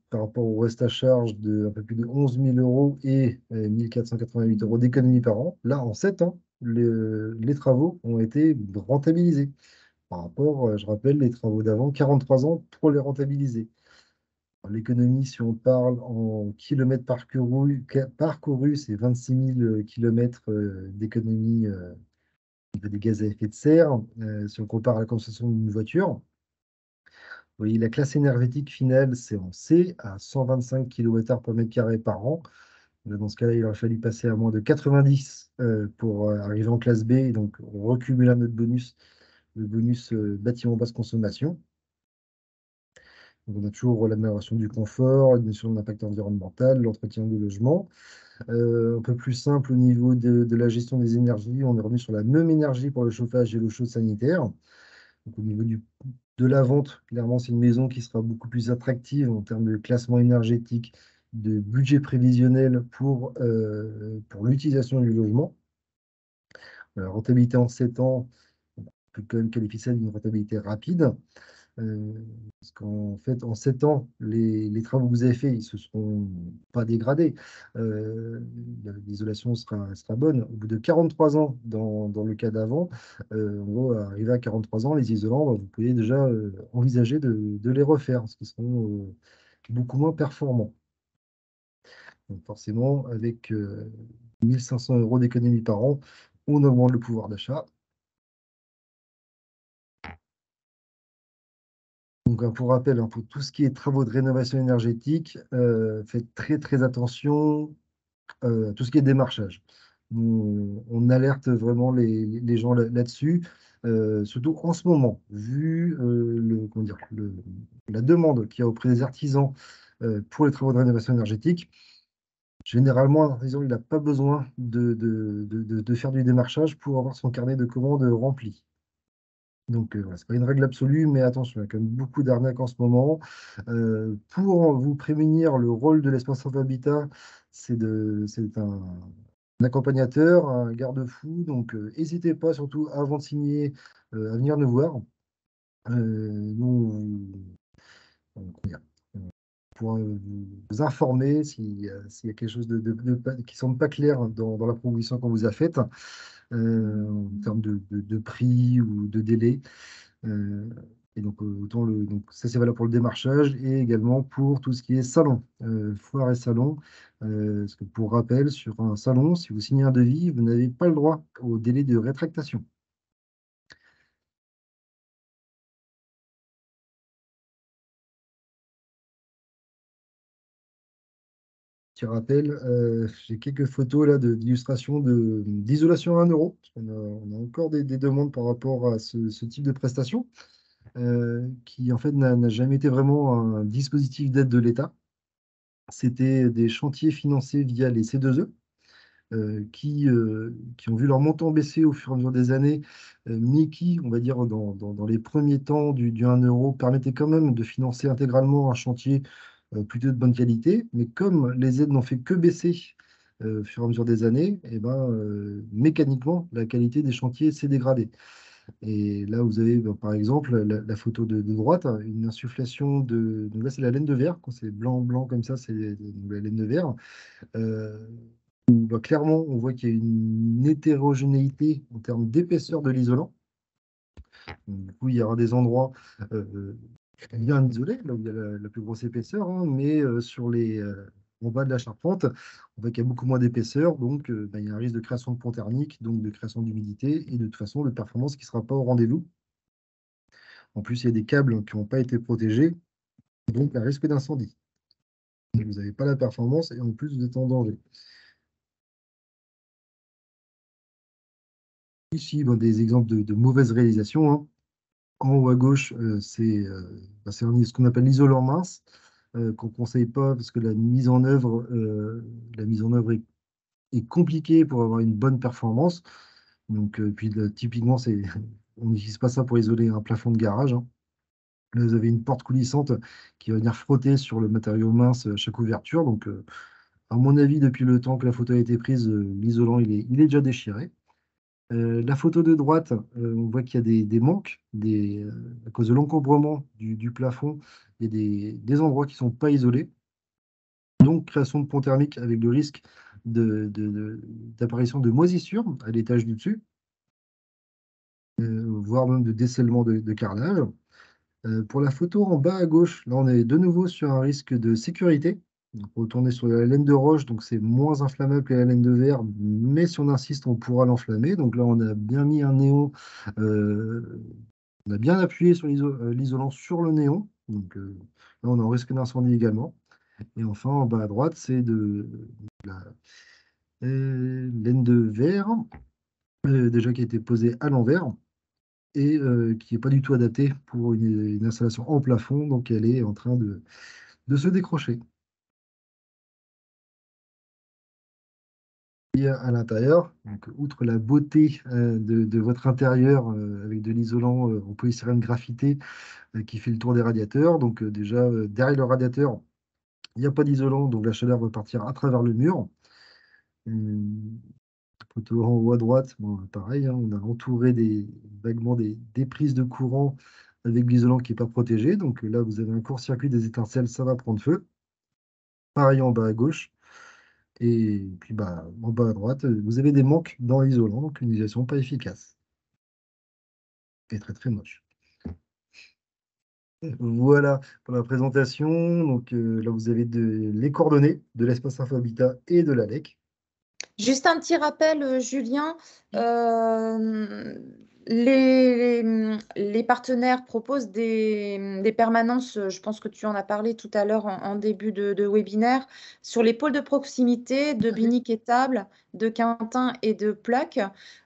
Par rapport au reste à charge de un peu plus de 11 000 € et 1 488 € d'économie par an. Là, en 7 ans, les travaux ont été rentabilisés. Par rapport, je rappelle, les travaux d'avant, 43 ans pour les rentabiliser. L'économie, si on parle en kilomètres parcourus, c'est 26 000 km d'économie au niveau des gaz à effet de serre. Si on compare à la consommation d'une voiture, vous voyez, la classe énergétique finale, c'est en C, à 125 kWh par mètre carré par an. Dans ce cas-là, il aurait fallu passer à moins de 90 pour arriver en classe B. Et donc, on recumule un autre bonus, le bonus bâtiment basse consommation. Donc, on a toujours l'amélioration du confort, l'admission de l'impact environnemental, l'entretien du logement. Un peu plus simple au niveau de la gestion des énergies, on est revenu sur la même énergie pour le chauffage et l'eau chaude sanitaire. Donc, au niveau de la vente, clairement, c'est une maison qui sera beaucoup plus attractive en termes de classement énergétique, de budget prévisionnel pour l'utilisation du logement. Rentabilité en 7 ans, on peut quand même qualifier ça d'une rentabilité rapide. Parce qu'en fait, en 7 ans, les travaux que vous avez faits, ils se seront pas dégradés. Euh, L'isolation sera bonne. Au bout de 43 ans, dans le cas d'avant, en gros, arrivé à 43 ans, les isolants, bah, vous pouvez déjà envisager de les refaire, parce qu'ils seront beaucoup moins performants. Donc forcément, avec 1500 euros d'économie par an, on augmente le pouvoir d'achat. Donc, pour rappel, hein, pour tout ce qui est travaux de rénovation énergétique, faites très très attention à tout ce qui est démarchage. On alerte vraiment les gens là-dessus, surtout en ce moment, vu comment dire, la demande qu'il y a auprès des artisans pour les travaux de rénovation énergétique. Généralement, un artisan, il n'a pas besoin de faire du démarchage pour avoir son carnet de commandes rempli. Donc, voilà, ce n'est pas une règle absolue, mais attention, il y a quand même beaucoup d'arnaques en ce moment. Pour vous prémunir, le rôle de l'Espace Habitat, c'est un accompagnateur, un garde-fou. Donc, n'hésitez pas, surtout avant de signer, à venir nous voir. Nous, comment dire, pour vous informer s'il y a quelque chose qui ne semble pas clair dans la proposition qu'on vous a faite, en termes de prix ou de délai. Euh, et donc, donc ça, c'est valable pour le démarchage et également pour tout ce qui est salon, foire et salon. Parce que pour rappel, sur un salon, si vous signez un devis, vous n'avez pas le droit au délai de rétractation. Petit rappel, j'ai quelques photos là d'illustration d'isolation à 1 euro. On a encore des demandes par rapport à ce type de prestation, qui en fait n'a jamais été vraiment un dispositif d'aide de l'État. C'était des chantiers financés via les C2E, qui ont vu leur montant baisser au fur et à mesure des années, mais qui, on va dire, dans les premiers temps du 1 euro, permettaient quand même de financer intégralement un chantier plutôt de bonne qualité. Mais comme les aides n'ont fait que baisser au fur et à mesure des années, et ben, mécaniquement, la qualité des chantiers s'est dégradée. Et là, vous avez, ben, par exemple, la photo de droite, hein, une insufflation de. Donc là, c'est la laine de verre. Quand c'est blanc, blanc comme ça, c'est la laine de verre. Euh, bah, clairement, on voit qu'il y a une hétérogénéité en termes d'épaisseur de l'isolant. Donc, du coup, il y aura des endroits bien isolés, là où il y a la plus grosse épaisseur, hein, mais en bas de la charpente, on voit qu'il y a beaucoup moins d'épaisseur, donc bah, il y a un risque de création de pont thermique, donc de création d'humidité, et de toute façon, de performance qui ne sera pas au rendez-vous. En plus, il y a des câbles qui n'ont pas été protégés, donc un risque d'incendie. Vous n'avez pas la performance et en plus, vous êtes en danger. Ici, ben, des exemples de mauvaises réalisations, hein. En haut à gauche, c'est ce qu'on appelle l'isolant mince, qu'on ne conseille pas parce que la mise en œuvre est compliquée pour avoir une bonne performance. Donc, puis là, typiquement, on n'utilise pas ça pour isoler un plafond de garage, hein. Là, vous avez une porte coulissante qui va venir frotter sur le matériau mince à chaque ouverture. Donc, à mon avis, depuis le temps que la photo a été prise, l'isolant, il est déjà déchiré. La photo de droite, on voit qu'il y a des manques à cause de l'encombrement du plafond. Il y a des endroits qui ne sont pas isolés. Donc, création de pont thermique avec le risque d'apparition de moisissures à l'étage du dessus, voire même de décèlement de carrelage. Pour la photo en bas à gauche, là, on est de nouveau sur un risque de sécurité. Donc, on retourner sur la laine de roche, donc c'est moins inflammable que la laine de verre, mais si on insiste, on pourra l'enflammer. Donc là, on a bien mis un néon, on a bien appuyé sur l'isolant sur le néon. Donc là, on est en risque d'incendie également. Et enfin, en bas à droite, c'est de la laine de verre, déjà qui a été posée à l'envers et qui n'est pas du tout adaptée pour une installation en plafond. Donc elle est en train de se décrocher. Et à l'intérieur, donc, outre la beauté de votre intérieur avec de l'isolant en polystyrène graphité qui fait le tour des radiateurs, donc déjà derrière le radiateur, il n'y a pas d'isolant, donc la chaleur va partir à travers le mur. Photo en haut à droite, bon, pareil, hein, on a entouré vaguement des prises de courant avec l'isolant qui n'est pas protégé. Donc là, vous avez un court-circuit des étincelles, ça va prendre feu. Pareil en bas à gauche. Et puis bah, en bas à droite, vous avez des manques dans l'isolant, donc une isolation pas efficace. Et très très moche. Voilà pour la présentation. Donc là, vous avez les coordonnées de l'espace Info Habitat et de l'ALEC. Juste un petit rappel, Julien. euh, les partenaires proposent des permanences, je pense que tu en as parlé tout à l'heure en début de webinaire, sur les pôles de proximité de Binic et Table, de Quintin et de Plaque.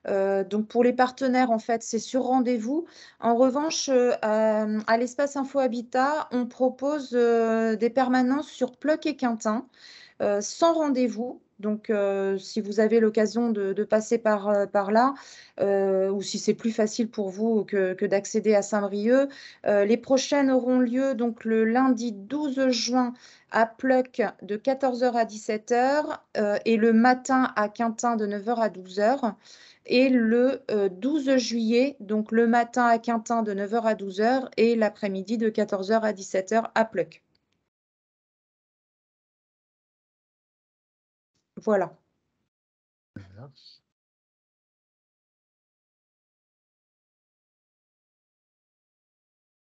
Donc pour les partenaires, en fait, c'est sur rendez-vous. En revanche, à l'espace Info Habitat, on propose des permanences sur Plaque et Quintin. Sans rendez-vous. Donc, si vous avez l'occasion de passer par là, ou si c'est plus facile pour vous que d'accéder à Saint-Brieuc, les prochaines auront lieu donc le lundi 12 juin à Pluck de 14h à 17h et le matin à Quintin de 9h à 12h. Et le 12 juillet, donc le matin à Quintin de 9h à 12h et l'après-midi de 14h à 17h à Pluck. Voilà.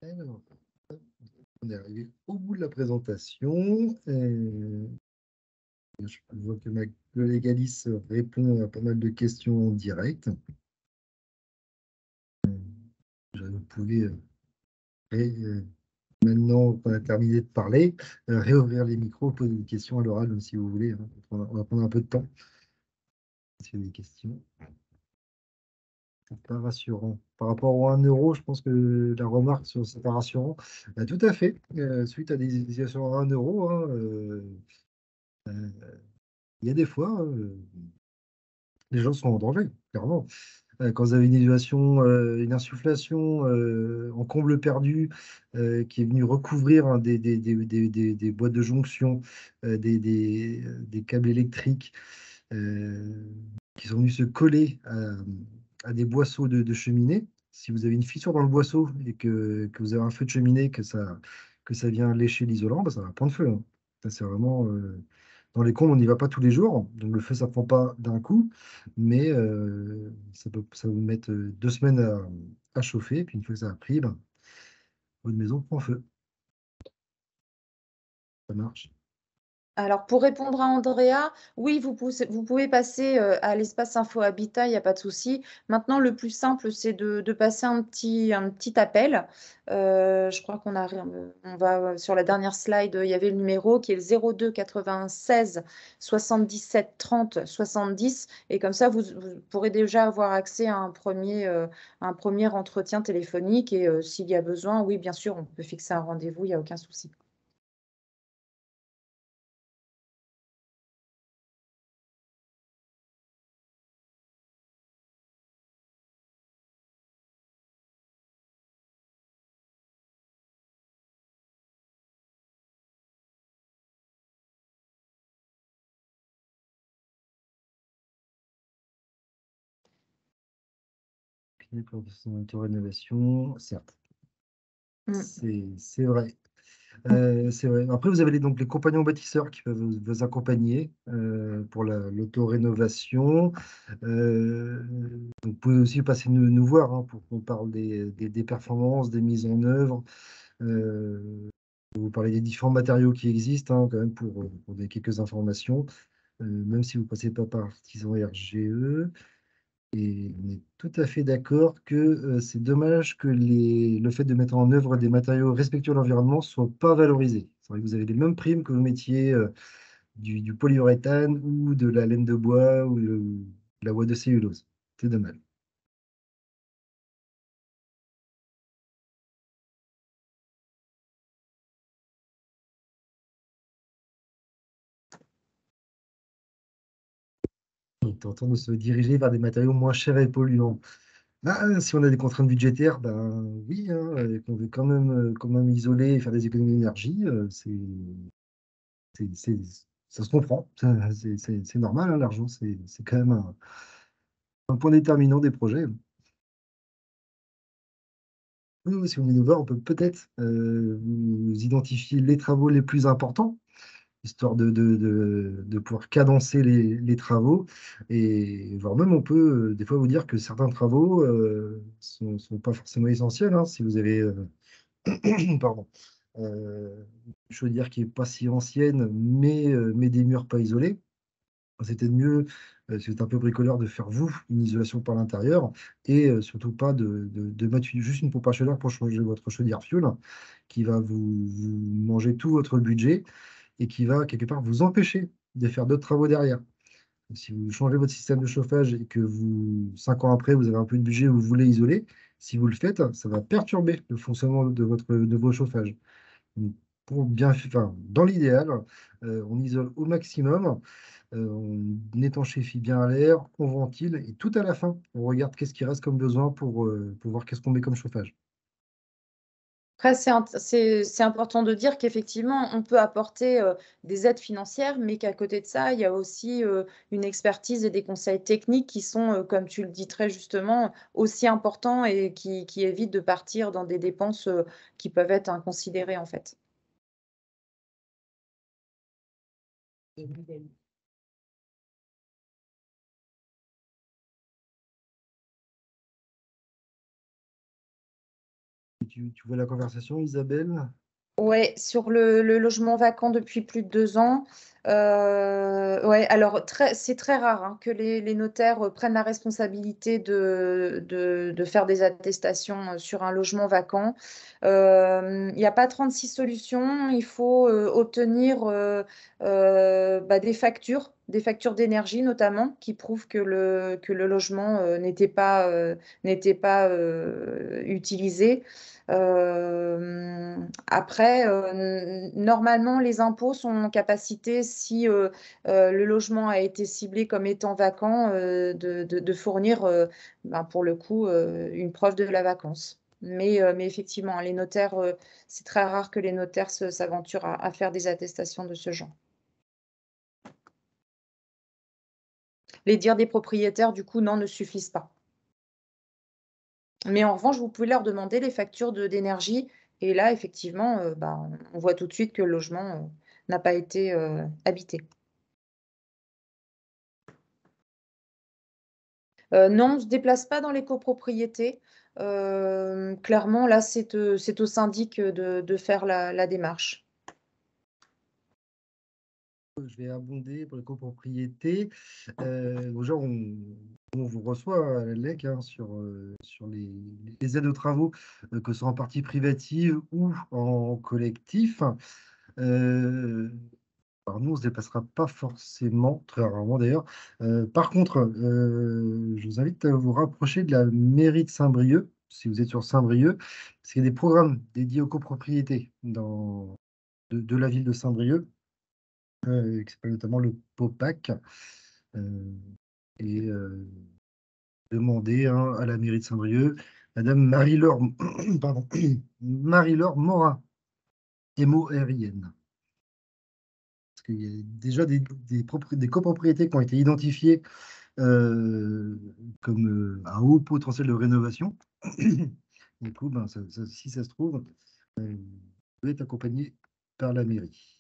Alors, on est arrivé au bout de la présentation. Je vois que ma collègue Alice répond à pas mal de questions en direct. Vous pouvez maintenant qu'on a terminé de parler, réouvrir les micros, poser des questions à l'oral si vous voulez. Hein. On va prendre un peu de temps. S'il y a des questions. C'est pas rassurant. Par rapport au 1 euro, je pense que la remarque sur c'est pas rassurant. Tout à fait. Suite à des utilisations à 1 euro, hein, il y a des fois, les gens sont en danger, clairement. Quand vous avez une inondation, une insufflation en comble perdu qui est venue recouvrir hein, des boîtes de jonction, des câbles électriques qui sont venus se coller à des boisseaux de cheminée. Si vous avez une fissure dans le boisseau et que vous avez un feu de cheminée, que ça vient lécher l'isolant, bah, ça va prendre feu. Hein. Ça, c'est vraiment. Dans les combles, on n'y va pas tous les jours. Donc le feu, ça ne prend pas d'un coup. Mais ça va vous mettre 2 semaines à chauffer. Et puis une fois que ça a pris, ben, votre maison prend feu. Ça marche. Alors, pour répondre à Andrea, oui, vous pouvez passer à l'espace Info Habitat, il n'y a pas de souci. Maintenant, le plus simple, c'est de passer un petit appel. Je crois on va sur la dernière slide, il y avait le numéro qui est le 02 96 77 30 70. Et comme ça, vous pourrez déjà avoir accès à un premier entretien téléphonique. Et s'il y a besoin, oui, bien sûr, on peut fixer un rendez-vous, il n'y a aucun souci. Pour son auto-rénovation, certes. Mm. C'est vrai. C'est vrai. Après, vous avez donc les compagnons bâtisseurs qui peuvent vous accompagner pour l'auto-rénovation. Vous pouvez aussi passer nous voir hein, pour qu'on parle des performances, des mises en œuvre. Vous parlez des différents matériaux qui existent hein, quand même pour des quelques informations, même si vous ne passez pas par Artisan RGE. Et on est tout à fait d'accord que c'est dommage que le fait de mettre en œuvre des matériaux respectueux de l'environnement ne soit pas valorisé. C'est vrai que vous avez les mêmes primes que vous mettiez du polyuréthane ou de la laine de bois ou de la bois de cellulose. C'est dommage. On est en train de se diriger vers des matériaux moins chers et polluants. Ah, si on a des contraintes budgétaires, ben oui, hein, et qu'on veut quand même isoler et faire des économies d'énergie, ça se comprend. C'est normal, hein, l'argent, c'est quand même un point déterminant des projets. Nous, si on est novateur, on peut peut-être vous identifier les travaux les plus importants, histoire de pouvoir cadencer les travaux. Et voire même, on peut des fois vous dire que certains travaux sont pas forcément essentiels, hein. Si vous avez pardon, une chaudière qui est pas si ancienne, mais des murs pas isolés, c'est peut-être mieux, si vous êtes un peu bricoleur, de faire vous une isolation par l'intérieur et surtout pas de mettre juste une pompe à chaleur pour changer votre chaudière fuel qui va vous manger tout votre budget et qui va quelque part vous empêcher de faire d'autres travaux derrière. Si vous changez votre système de chauffage et que 5 ans après, vous avez un peu de budget et vous voulez isoler, si vous le faites, ça va perturber le fonctionnement de vos chauffages. Donc, enfin, dans l'idéal, on isole au maximum, on étanchéfie bien l'air, on ventile et tout à la fin, on regarde qu'est-ce qui reste comme besoin pour voir qu'est-ce qu'on met comme chauffage. Après, c'est important de dire qu'effectivement, on peut apporter des aides financières, mais qu'à côté de ça, il y a aussi une expertise et des conseils techniques qui sont, comme tu le dis très justement, aussi importants et qui évitent de partir dans des dépenses qui peuvent être inconsidérées en fait. Tu vois la conversation, Isabelle? Ouais, sur le logement vacant depuis plus de 2 ans. Ouais, alors c'est très rare hein, que les notaires prennent la responsabilité de faire des attestations sur un logement vacant. Il n'y a pas 36 solutions. Il faut obtenir des factures d'énergie notamment, qui prouvent que le logement n'était pas utilisé. Après, normalement, les impôts sont en capacité, si le logement a été ciblé comme étant vacant, de fournir, ben, pour le coup, une preuve de la vacance. Mais effectivement, les notaires, c'est très rare que les notaires s'aventurent à faire des attestations de ce genre. Les dires des propriétaires, du coup, non, ne suffisent pas. Mais en revanche, vous pouvez leur demander les factures d'énergie. Et là, effectivement, bah, on voit tout de suite que le logement n'a pas été habité. Non, on ne se déplace pas dans les copropriétés. Clairement, là, c'est au syndic de faire la démarche. Je vais abonder pour les copropriétés. Déjà, on vous reçoit à la LEC hein, sur les aides aux travaux, que ce soit en partie privative ou en collectif. Alors nous, on ne se déplacera pas forcément, très rarement d'ailleurs. Par contre, je vous invite à vous rapprocher de la mairie de Saint-Brieuc, si vous êtes sur Saint-Brieuc, parce qu'il y a des programmes dédiés aux copropriétés de la ville de Saint-Brieuc, qui s'appelle notamment le POPAC. euh, et demander hein, à la mairie de Saint-Brieuc, Madame Marie-Laure pardon, Marie-Laure Morin, M-O-R-I-N. Parce qu'il y a déjà des copropriétés qui ont été identifiées euh, comme à haut potentiel de rénovation. Du coup, ben, si ça se trouve, vous pouvez être accompagné par la mairie.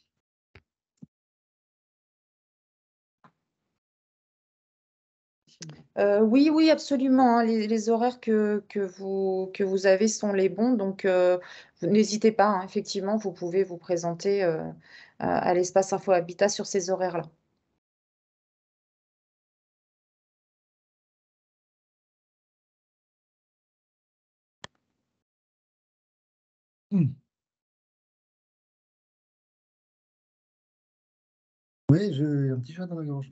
Oui, oui, absolument, hein. Les horaires que vous avez sont les bons, donc n'hésitez pas, hein. Effectivement, vous pouvez vous présenter à l'espace Info Habitat sur ces horaires-là. Hmm. Oui, j'ai un petit chat dans la gorge.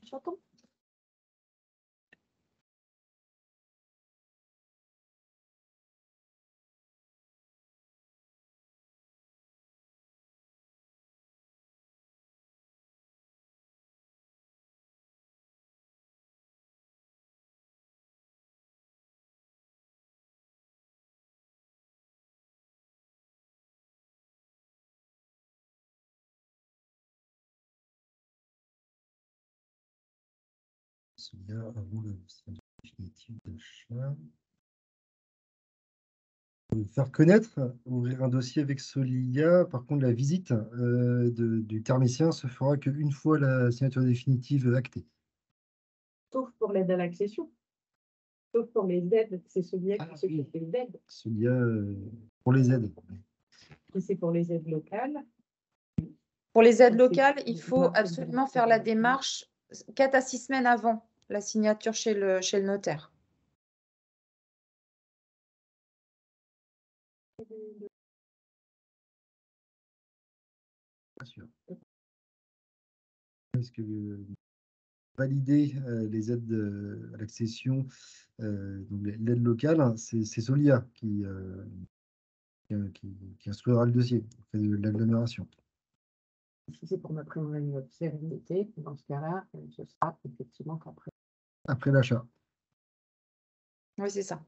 J'entends. Celui-là, avant le stade définitif d'achat. Faire connaître, ouvrir un dossier avec Solia. Par contre, la visite du thermicien se fera qu'une fois la signature définitive actée. Sauf pour l'aide à l'accession. Sauf pour les aides, c'est celui qui s'occupe des aides. Solia pour les aides. Et c'est pour les aides locales. Pour les aides C'est- locales, il faut Marque absolument de- faire la démarche 4 à 6 semaines avant la signature chez le notaire. Bien sûr. Parce que valider les aides à l'accession, donc l'aide locale, hein, c'est Solia qui instruira le dossier auprès de l'agglomération. Si c'est pour ma prime sérénité, dans ce cas-là, ce sera effectivement qu'après. Après l'achat. Oui, c'est ça.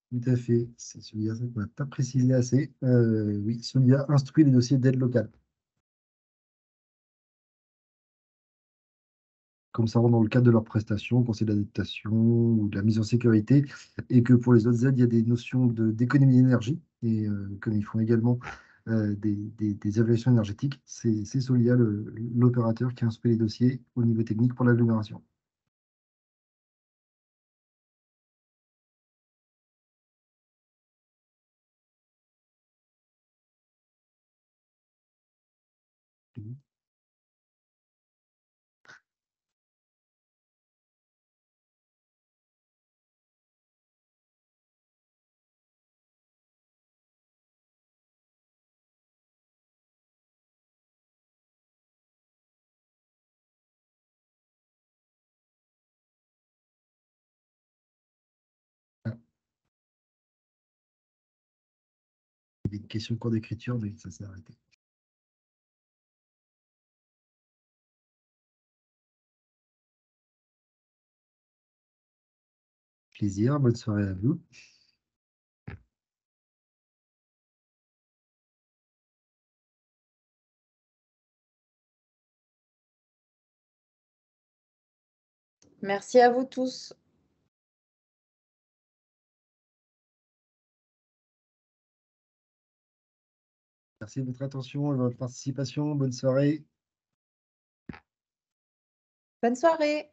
Tout à fait. C'est Solia, ça qu'on n'a pas précisé assez. Oui, Solia instruit les dossiers d'aide locale. Comme ça rentre dans le cadre de leurs prestations, conseil d'adaptation ou de la mise en sécurité, et que pour les autres aides, il y a des notions d'économie d'énergie, et comme ils font également des évaluations énergétiques, c'est Solia, l'opérateur qui instruit les dossiers au niveau technique pour l'agglomération. Ah, il y avait une question de cours d'écriture, mais ça s'est arrêté. Plaisir, bonne soirée à vous. Merci à vous tous. Merci de votre attention et de votre participation. Bonne soirée. Bonne soirée.